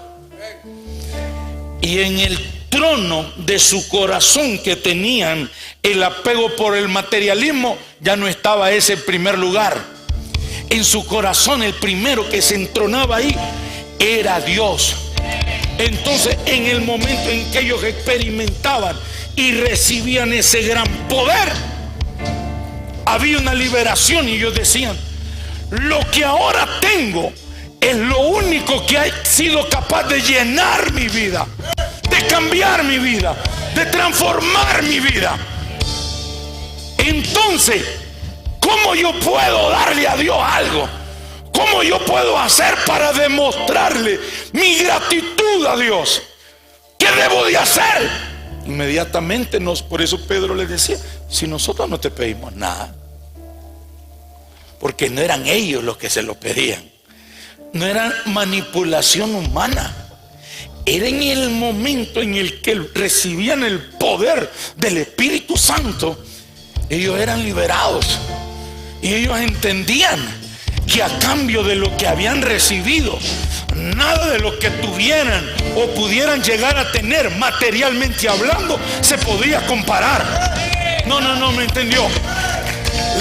Y en el trono de su corazón, que tenían el apego por el materialismo, ya no estaba ese en primer lugar. En su corazón el primero que se entronaba ahí era Dios. Entonces, en el momento en que ellos experimentaban y recibían ese gran poder, había una liberación y ellos decían: lo que ahora tengo es lo único que ha sido capaz de llenar mi vida, de cambiar mi vida, de transformar mi vida. Entonces, ¿cómo yo puedo darle a Dios algo? ¿Cómo yo puedo hacer para demostrarle mi gratitud a Dios? ¿Qué debo de hacer? Inmediatamente por eso Pedro les decía: si nosotros no te pedimos nada. Porque no eran ellos los que se lo pedían, no era manipulación humana, era en el momento en el que recibían el poder del Espíritu Santo. Ellos eran liberados y ellos entendían que a cambio de lo que habían recibido, nada de lo que tuvieran o pudieran llegar a tener materialmente hablando se podía comparar. No me entendió.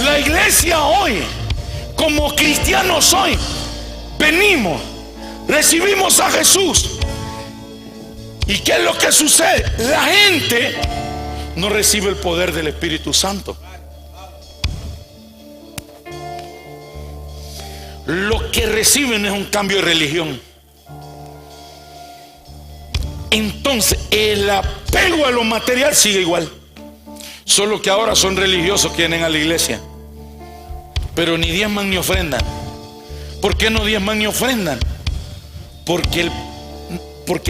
La iglesia hoy, como cristianos hoy, venimos, recibimos a Jesús. ¿Y qué es lo que sucede? La gente no recibe el poder del Espíritu Santo. Lo que reciben es un cambio de religión. Entonces el apego a lo material sigue igual, solo que ahora son religiosos que vienen a la iglesia, pero ni diezman ni ofrendan. ¿Por qué no diezman ni ofrendan? Porque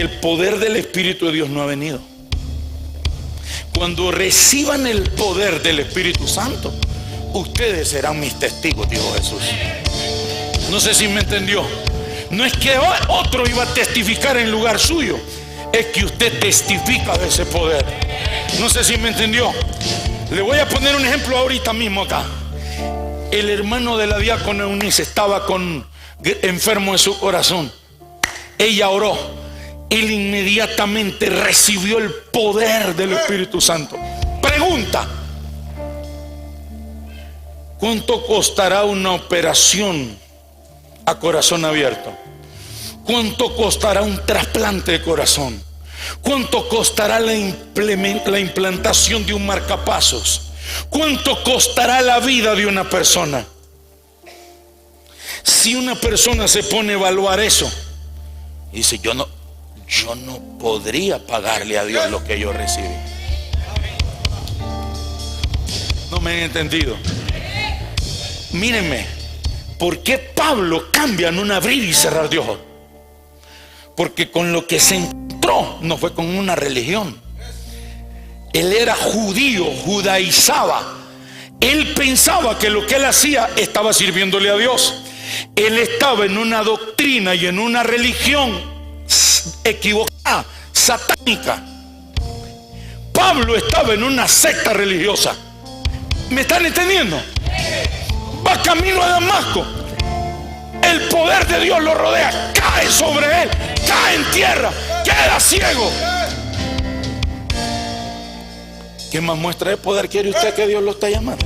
el poder del Espíritu de Dios no ha venido. Cuando reciban el poder del Espíritu Santo, ustedes serán mis testigos, dijo Jesús. No sé si me entendió. No es que otro iba a testificar en lugar suyo, es que usted testifica de ese poder. No sé si me entendió. Le voy a poner un ejemplo ahorita mismo acá. El hermano de la diácona Eunice estaba enfermo en su corazón. Ella oró. Él inmediatamente recibió el poder del Espíritu Santo. Pregunta: ¿cuánto costará una operación a corazón abierto? ¿Cuánto costará un trasplante de corazón? ¿Cuánto costará la implantación de un marcapasos? ¿Cuánto costará la vida de una persona? Si una persona se pone a evaluar eso y dice: yo no podría pagarle a Dios lo que yo recibí. No me han entendido. Mírenme, ¿por qué Pablo cambia en un abrir y cerrar de ojos? Porque con lo que se encontró no fue con una religión. Él era judío, judaizaba. Él pensaba que lo que él hacía estaba sirviéndole a Dios. Él estaba en una doctrina y en una religión equivocada, satánica. Pablo estaba en una secta religiosa. ¿Me están entendiendo? Va camino a Damasco. El poder de Dios lo rodea, cae sobre él, cae en tierra, queda ciego. ¿Qué más muestra de poder quiere usted que Dios lo está llamando?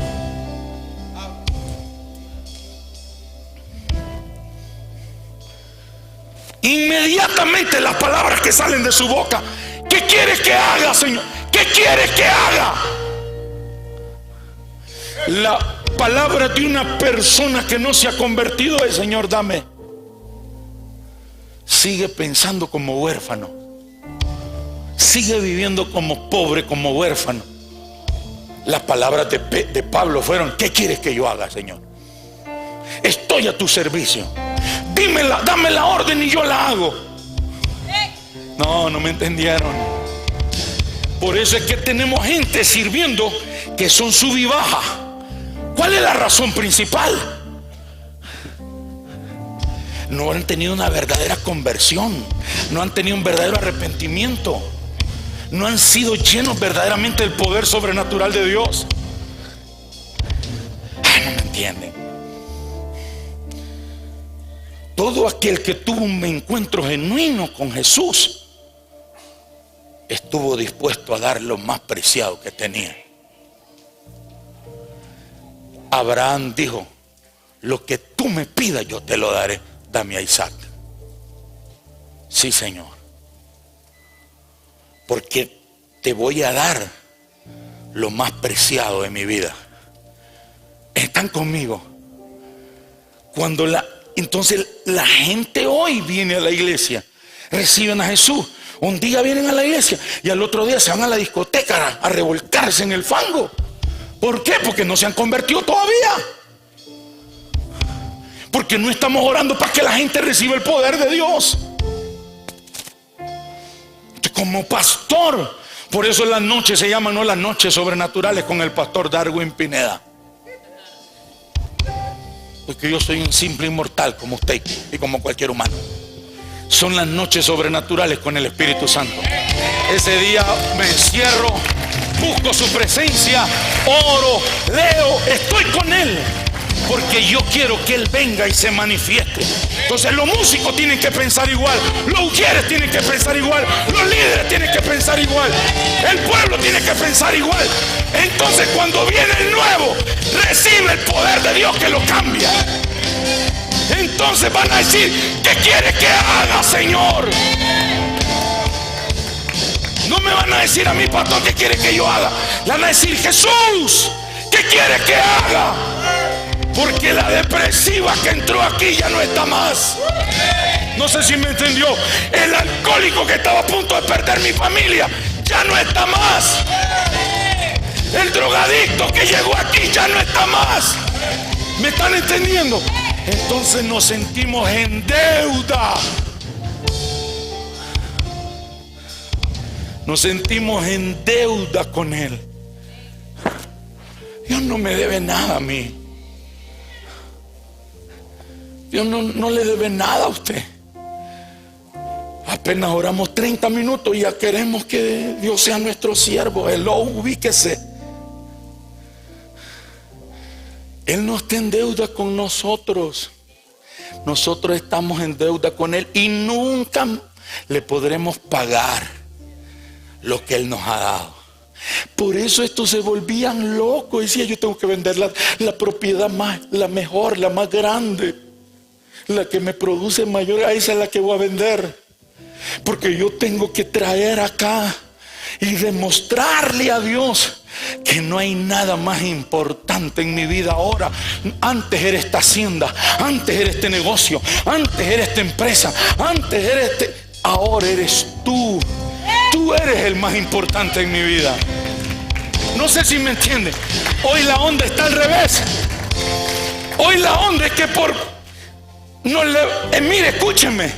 Inmediatamente las palabras que salen de su boca: ¿qué quieres que haga, Señor? ¿Qué quieres que haga? La palabra de una persona que no se ha convertido es: Señor, dame. Sigue pensando como huérfano, sigue viviendo como pobre, como huérfano. Las palabras de Pablo fueron: ¿qué quieres que yo haga, Señor? Estoy a tu servicio. Dímela, dame la orden y yo la hago. No me entendieron. Por eso es que tenemos gente sirviendo que son sub y baja. ¿Cuál es la razón principal? No han tenido una verdadera conversión, no han tenido un verdadero arrepentimiento, no han sido llenos verdaderamente del poder sobrenatural de Dios. No me entienden. Todo aquel que tuvo un encuentro genuino con Jesús estuvo dispuesto a dar lo más preciado que tenía. Abraham dijo: lo que tú me pidas yo te lo daré. Dame a Isaac. Sí, Señor, porque te voy a dar lo más preciado de mi vida. Están conmigo. Entonces la gente hoy viene a la iglesia, reciben a Jesús. Un día vienen a la iglesia y al otro día se van a la discoteca a revolcarse en el fango. ¿Por qué? Porque no se han convertido todavía. Porque no estamos orando para que la gente reciba el poder de Dios. Como pastor, por eso las noches se llaman, no las noches sobrenaturales, con el pastor Darwin Pineda. Porque yo soy un simple inmortal como usted y como cualquier humano. Son las noches sobrenaturales con el Espíritu Santo. Ese día me encierro, busco su presencia, oro, leo, estoy con Él. Porque yo quiero que Él venga y se manifieste. Entonces los músicos tienen que pensar igual, los ujieres tienen que pensar igual, los líderes tienen que pensar igual, el pueblo tiene que pensar igual. Entonces cuando viene el nuevo, recibe el poder de Dios que lo cambia. Entonces van a decir: ¿qué quiere que haga, Señor? No me van a decir a mí, pastor, ¿qué quiere que yo haga? Le van a decir: Jesús, ¿qué quiere que haga? Porque la depresiva que entró aquí ya no está más. No sé si me entendió. El alcohólico que estaba a punto de perder mi familia ya no está más. El drogadicto que llegó aquí ya no está más. ¿Me están entendiendo? Entonces nos sentimos en deuda. Nos sentimos en deuda con Él. Dios no me debe nada a mí. Dios no le debe nada a usted. Apenas oramos 30 minutos y ya queremos que Dios sea nuestro siervo. Ubíquese. Él no está en deuda con nosotros. Nosotros estamos en deuda con Él y nunca le podremos pagar lo que Él nos ha dado. Por eso estos se volvían locos. Decía: yo tengo que vender la propiedad la mejor, la más grande, la que me produce mayor, a esa es la que voy a vender. Porque yo tengo que traer acá y demostrarle a Dios que no hay nada más importante en mi vida ahora. Antes era esta hacienda, antes era este negocio, antes era esta empresa, antes era ahora eres tú. Tú eres el más importante en mi vida. No sé si me entienden. Hoy la onda está al revés. Hoy la onda es que mire, escúchenme.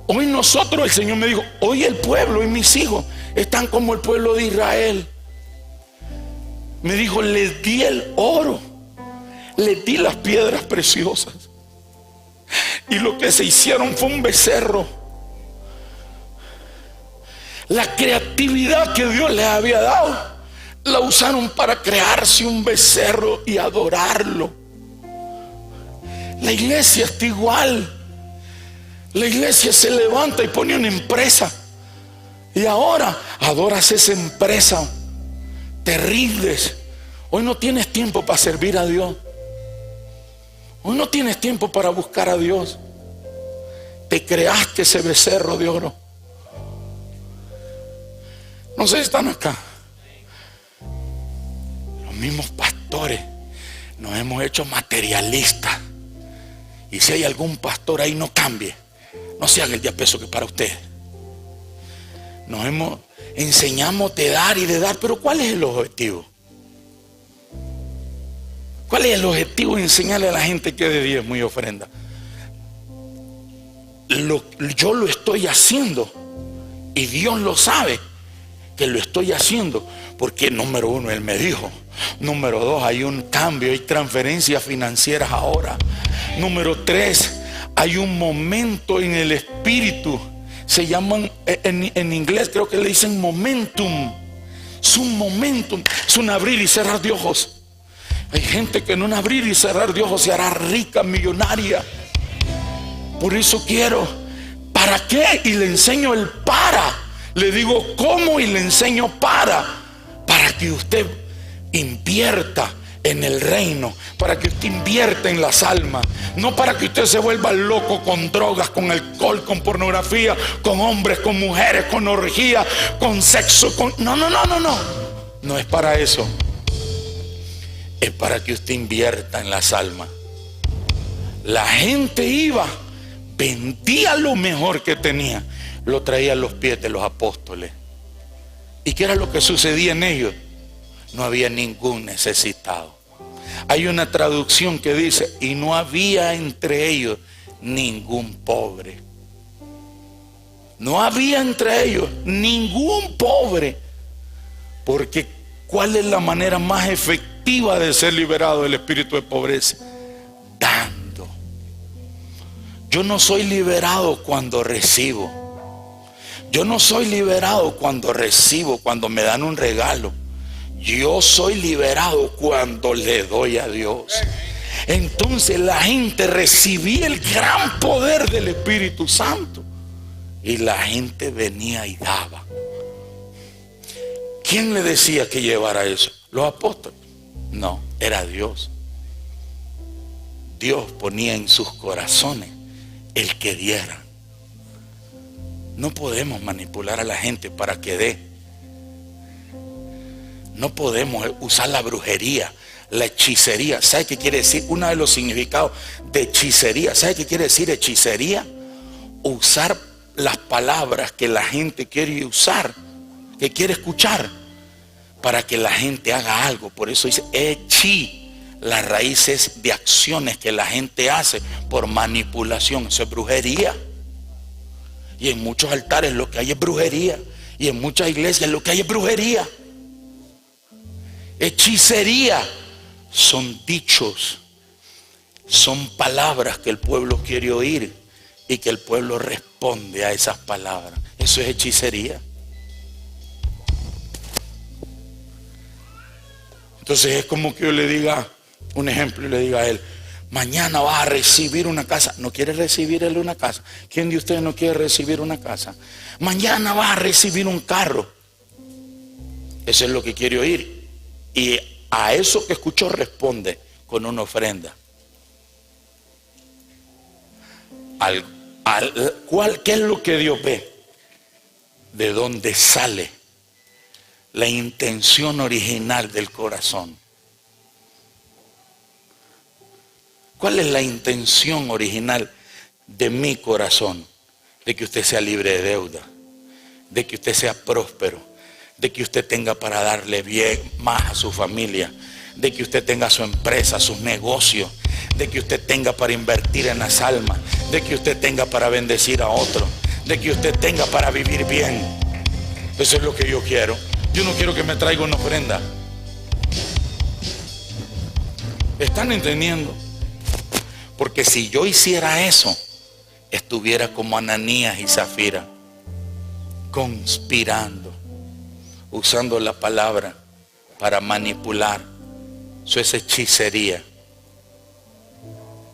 Hoy nosotros, el Señor me dijo: hoy el pueblo y mis hijos están como el pueblo de Israel. Me dijo: les di el oro, les di las piedras preciosas, y lo que se hicieron fue un becerro. La creatividad que Dios les había dado la usaron para crearse un becerro y adorarlo. La iglesia está igual. La iglesia se levanta y pone una empresa, y ahora adoras esa empresa. Te rindes. Hoy no tienes tiempo para servir a Dios. Hoy no tienes tiempo para buscar a Dios. Te creaste ese becerro de oro. No sé si están acá. Los mismos pastores nos hemos hecho materialistas. Y si hay algún pastor ahí, no cambie. No se haga el día peso que para usted. Enseñamos de dar y de dar, pero ¿cuál es el objetivo? ¿Cuál es el objetivo de enseñarle a la gente que de diezmo y ofrenda? Yo lo estoy haciendo y Dios lo sabe que lo estoy haciendo, porque número uno, Él me dijo. Número dos, hay un cambio, hay transferencias financieras ahora. Número tres, hay un momento en el espíritu. Se llaman, en inglés creo que le dicen momentum. Es un momentum, es un abrir y cerrar de ojos. Hay gente que en un abrir y cerrar de ojos se hará rica, millonaria. Por eso quiero, ¿para qué? Y le enseño el para. Le digo cómo y le enseño para que usted invierta en el reino, para que usted invierta en las almas, no para que usted se vuelva loco con drogas, con alcohol, con pornografía, con hombres, con mujeres, con orgía, con sexo, no. No es para eso. Es para que usted invierta en las almas. La gente iba, vendía lo mejor que tenía, lo traía a los pies de los apóstoles. ¿Y qué era lo que sucedía en ellos? No había ningún necesitado. Hay una traducción que dice, y no había entre ellos ningún pobre. No había entre ellos ningún pobre. Porque ¿cuál es la manera más efectiva de ser liberado del espíritu de pobreza? Dando. Yo no soy liberado cuando recibo. Yo no soy liberado cuando recibo, cuando me dan un regalo. Yo soy liberado cuando le doy a Dios. Entonces la gente recibía el gran poder del Espíritu Santo. Y la gente venía y daba. ¿Quién le decía que llevara eso? ¿Los apóstoles? No, era Dios. Dios ponía en sus corazones el que diera. No podemos manipular a la gente para que dé. No podemos usar la brujería, la hechicería. ¿Sabe qué quiere decir? Uno de los significados de hechicería. ¿Sabe qué quiere decir hechicería? Usar las palabras que la gente quiere usar, que quiere escuchar, para que la gente haga algo. Por eso dice hechi. Las raíces de acciones que la gente hace por manipulación. Eso es brujería. Y en muchos altares lo que hay es brujería. Y en muchas iglesias lo que hay es brujería. Hechicería son dichos, son palabras que el pueblo quiere oír y que el pueblo responde a esas palabras. Eso es hechicería. Entonces es como que yo le diga un ejemplo y le diga a él, mañana vas a recibir una casa. ¿No quiere recibir él una casa? ¿Quién de ustedes no quiere recibir una casa? Mañana vas a recibir un carro. Eso es lo que quiere oír. Y a eso que escuchó responde con una ofrenda. ¿Qué es lo que Dios ve? De dónde sale la intención original del corazón. ¿Cuál es la intención original de mi corazón? De que usted sea libre de deuda, de que usted sea próspero, de que usted tenga para darle bien más a su familia, de que usted tenga su empresa, sus negocios, de que usted tenga para invertir en las almas, de que usted tenga para bendecir a otros, de que usted tenga para vivir bien. Eso es lo que yo quiero. Yo no quiero que me traiga una ofrenda. ¿Están entendiendo? Porque si yo hiciera eso, estuviera como Ananías y Zafira, conspirando, usando la palabra para manipular. Eso es hechicería.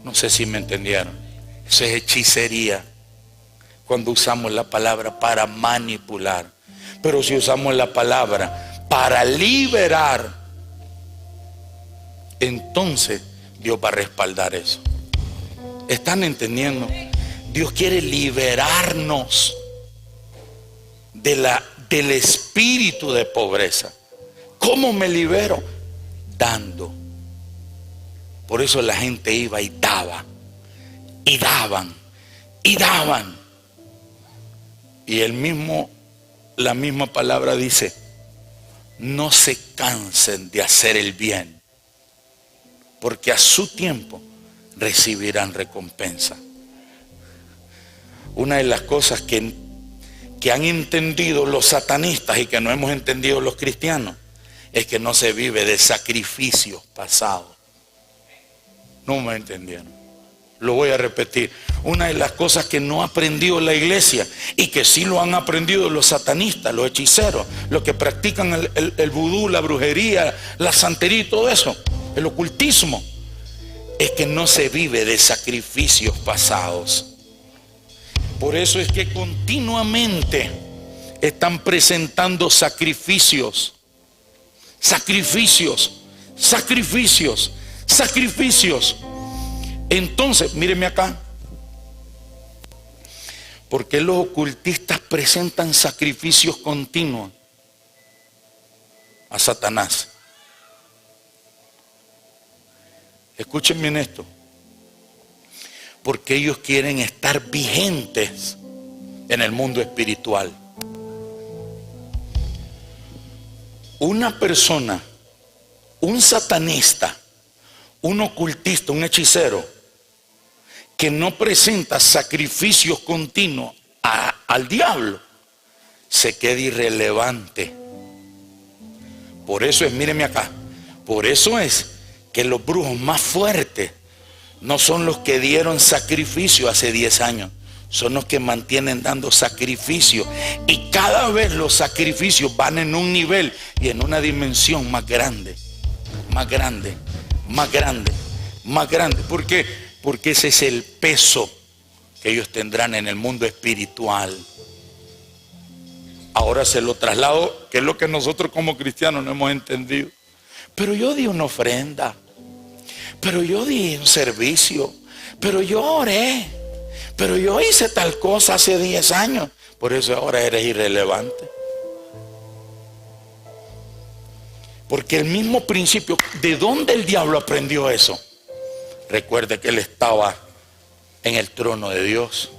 No sé si me entendieron. Eso es hechicería. Cuando usamos la palabra para manipular. Pero si usamos la palabra para liberar, entonces Dios va a respaldar eso. ¿Están entendiendo? Dios quiere liberarnos del espíritu de pobreza. ¿Cómo me libero? Dando. Por eso la gente iba y daba. Y daban. Y daban. Y la misma palabra dice, no se cansen de hacer el bien, porque a su tiempo recibirán recompensa. Una de las cosas que han entendido los satanistas y que no hemos entendido los cristianos es que no se vive de sacrificios pasados. No me entendieron. Lo voy a repetir. Una de las cosas que no ha aprendido la iglesia y que sí lo han aprendido los satanistas, los hechiceros, los que practican el vudú, la brujería, la santería y todo eso, el ocultismo, es que no se vive de sacrificios pasados. Por eso es que continuamente están presentando sacrificios. Entonces, míreme acá. ¿Por qué los ocultistas presentan sacrificios continuos? a Satanás. Escúchenme en esto. Porque ellos quieren estar vigentes en el mundo espiritual. Una persona, un satanista, un ocultista, un hechicero, que no presenta sacrificios continuos al diablo, se queda irrelevante. Por eso es, míreme acá, por eso es que los brujos más fuertes no son los que dieron sacrificio hace 10 años, son los que mantienen dando sacrificio. Y cada vez los sacrificios van en un nivel y en una dimensión más grande, más grande, más grande, más grande. ¿Por qué? Porque ese es el peso que ellos tendrán en el mundo espiritual. Ahora se lo traslado, que es lo que nosotros como cristianos no hemos entendido. Pero yo di una ofrenda, pero yo di un servicio, pero yo oré, pero yo hice tal cosa hace 10 años. Por eso ahora eres irrelevante. Porque el mismo principio, ¿de dónde el diablo aprendió eso? Recuerde que él estaba en el trono de Dios.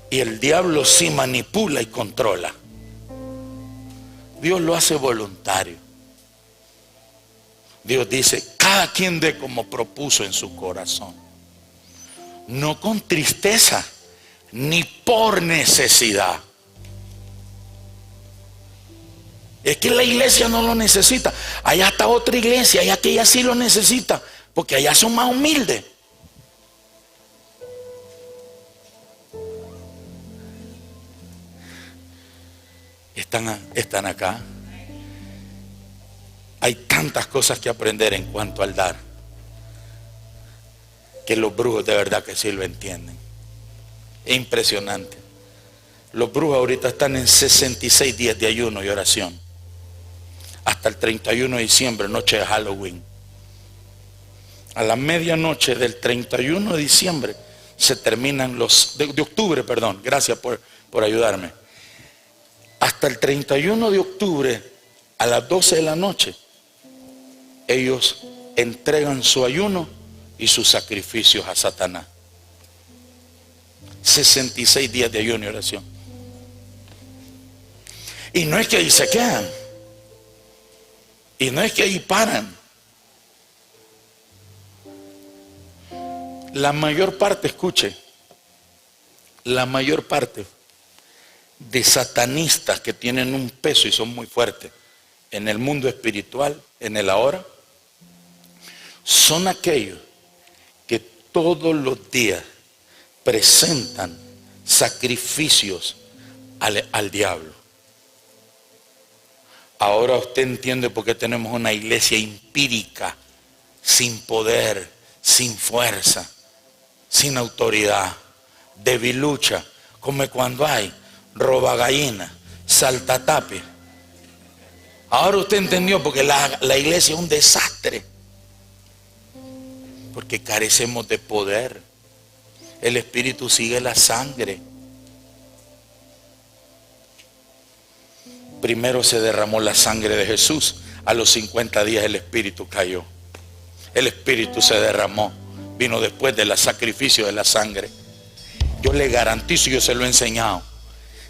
Y el diablo sí manipula y controla. Dios lo hace voluntario. Dios dice, cada quien dé como propuso en su corazón. No con tristeza, ni por necesidad. Es que la iglesia no lo necesita. Allá está otra iglesia, allá que ella sí lo necesita, porque allá son más humildes. Están acá. Hay tantas cosas que aprender en cuanto al dar, que los brujos de verdad que sí lo entienden. Es impresionante. Los brujos ahorita están en 66 días de ayuno y oración. Hasta el 31 de diciembre, noche de Halloween. A la medianoche del 31 de diciembre se terminan de octubre, perdón, gracias por ayudarme. Hasta el 31 de octubre, a las 12 de la noche, ellos entregan su ayuno y sus sacrificios a Satanás. 66 días de ayuno y oración. Y no es que ahí se quedan. Y no es que ahí paran. La mayor parte, escuche, la mayor parte de satanistas que tienen un peso y son muy fuertes en el mundo espiritual, en el ahora, son aquellos que todos los días presentan sacrificios al diablo. Ahora usted entiende por qué tenemos una iglesia empírica, sin poder, sin fuerza, sin autoridad, debilucha, como cuando hay roba gallina, saltatape. Ahora usted entendió porque la iglesia es un desastre, porque carecemos de poder. El espíritu sigue la sangre. Primero se derramó la sangre de Jesús. A los 50 días el espíritu cayó. El espíritu se derramó. Vino después del sacrificio de la sangre. Yo le garantizo, yo se lo he enseñado.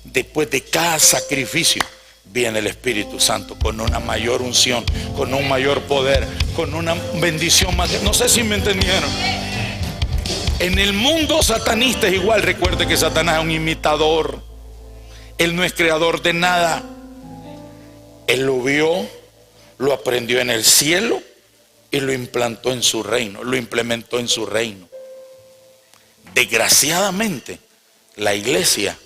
Después de cada sacrificio viene el Espíritu Santo con una mayor unción, con un mayor poder, con una bendición más. No sé si me entendieron. En el mundo satanista es igual. Recuerde que Satanás es un imitador. Él no es creador de nada. Él lo vio, lo aprendió en el cielo y lo implantó en su reino, lo implementó en su reino. Desgraciadamente, la iglesia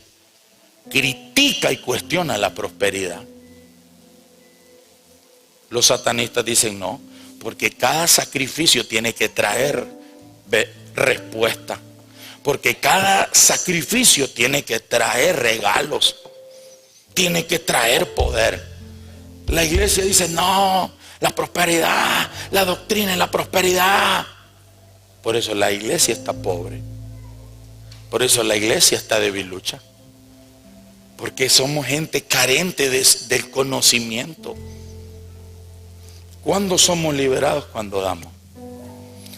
critica y cuestiona la prosperidad. Los satanistas dicen no, porque cada sacrificio tiene que traer respuesta, porque cada sacrificio tiene que traer regalos, tiene que traer poder. La iglesia dice no, la prosperidad, la doctrina es la prosperidad. Por eso la iglesia está pobre, por eso la iglesia está debilucha, Porque somos gente carente del conocimiento. ¿Cuándo somos liberados? Cuando damos.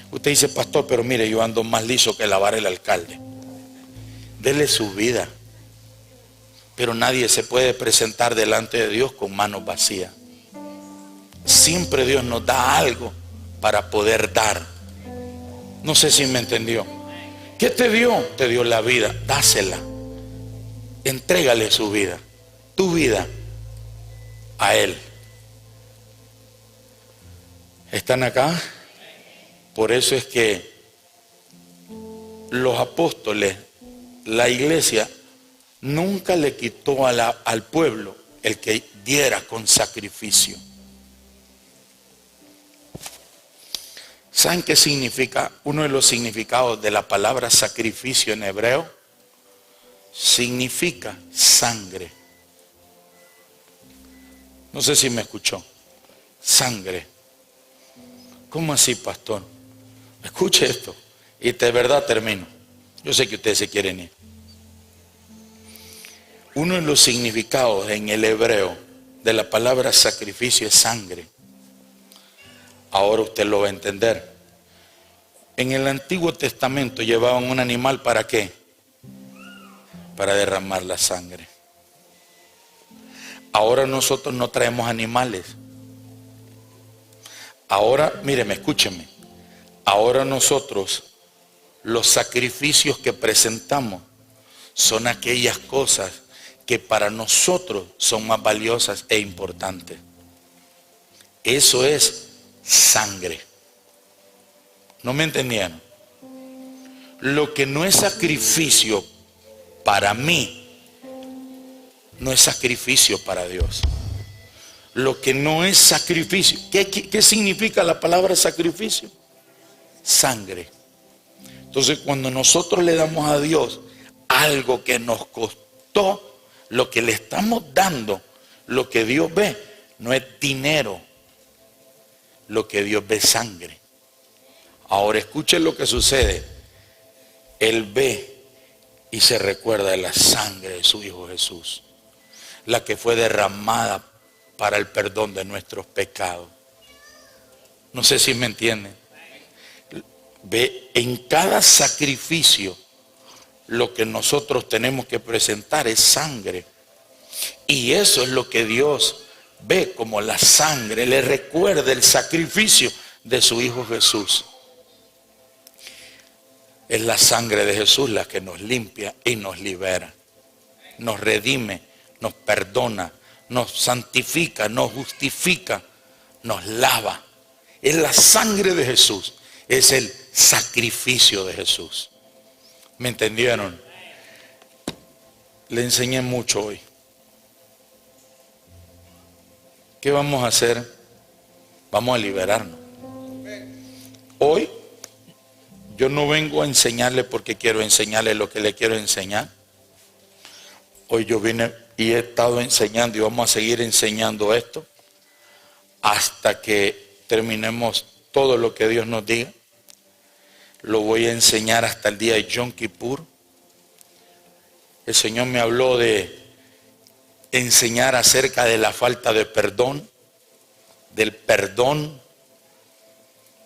Usted dice, pastor, pero mire, yo ando más liso que lavar el alcalde. Dele su vida. Pero nadie se puede presentar delante de Dios con manos vacías. Siempre Dios nos da algo para poder dar. No sé si me entendió. ¿Qué te dio? Te dio la vida. Dásela. Entrégale su vida, tu vida, a Él. ¿Están acá? Por eso es que los apóstoles, la iglesia, nunca le quitó al pueblo el que diera con sacrificio. ¿Saben qué significa? Uno de los significados de la palabra sacrificio en hebreo significa sangre. No sé si me escuchó. Sangre. ¿Cómo así, pastor? Escuche esto y de verdad termino. Yo sé que ustedes se quieren ir. Uno de los significados en el hebreo de la palabra sacrificio es sangre. Ahora usted lo va a entender. En el Antiguo Testamento llevaban un animal, ¿para qué? Para derramar la sangre. Ahora nosotros no traemos animales. Ahora, míreme, escúcheme. Ahora nosotros, los sacrificios que presentamos son aquellas cosas que para nosotros son más valiosas e importantes. Eso es sangre. ¿No me entendieron? Lo que no es sacrificio para mí, no es sacrificio para Dios. Lo que no es sacrificio. ¿Qué significa la palabra sacrificio? Sangre. Entonces, cuando nosotros le damos a Dios algo que nos costó, lo que le estamos dando, lo que Dios ve, no es dinero. Lo que Dios ve es sangre. Ahora escuchen lo que sucede. Él ve y se recuerda de la sangre de su Hijo Jesús, la que fue derramada para el perdón de nuestros pecados. No sé si me entienden. Ve, en cada sacrificio lo que nosotros tenemos que presentar es sangre. Y eso es lo que Dios ve como la sangre. Le recuerda el sacrificio de su Hijo Jesús. Es la sangre de Jesús la que nos limpia y nos libera. Nos redime, nos perdona, nos santifica, nos justifica, nos lava. Es la sangre de Jesús. Es el sacrificio de Jesús. ¿Me entendieron? Le enseñé mucho hoy. ¿Qué vamos a hacer? Vamos a liberarnos. Hoy yo no vengo a enseñarle porque quiero enseñarle lo que le quiero enseñar. Hoy yo vine y he estado enseñando y vamos a seguir enseñando esto hasta que terminemos todo lo que Dios nos diga. Lo voy a enseñar hasta el día de Yom Kippur. El Señor me habló de enseñar acerca de la falta de perdón, del perdón,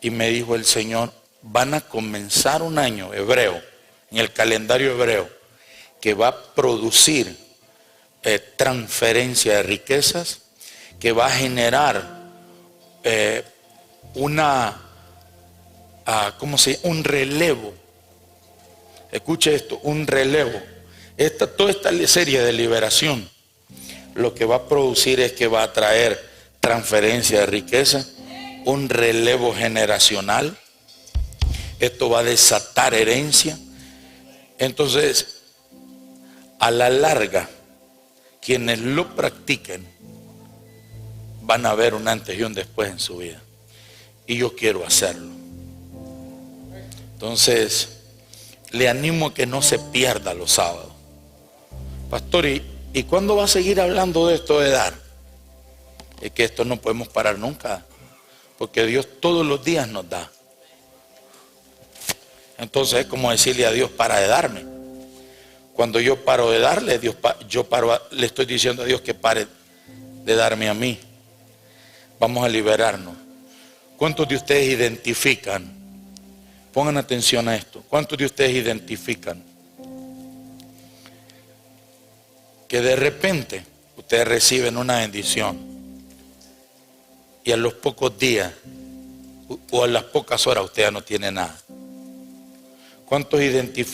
y me dijo el Señor, van a comenzar un año hebreo, en el calendario hebreo, que va a producir transferencia de riquezas, que va a generar un relevo. Escuche esto, un relevo. Toda esta serie de liberación, lo que va a producir es que va a traer transferencia de riqueza, un relevo generacional. Esto va a desatar herencia. Entonces, a la larga, quienes lo practiquen van a ver un antes y un después en su vida. Y yo quiero hacerlo. Entonces, le animo a que no se pierda los sábados. Pastor, ¿y cuándo va a seguir hablando de esto de dar? Es que esto no podemos parar nunca, porque Dios todos los días nos da. Entonces es como decirle a Dios, para de darme. Cuando yo paro de darle, le estoy diciendo a Dios que pare de darme a mí. Vamos a liberarnos. ¿Cuántos de ustedes identifican? Pongan atención a esto. ¿Cuántos de ustedes identifican que de repente ustedes reciben una bendición y a los pocos días o a las pocas horas usted ya no tiene nada? ¿Cuántos identifican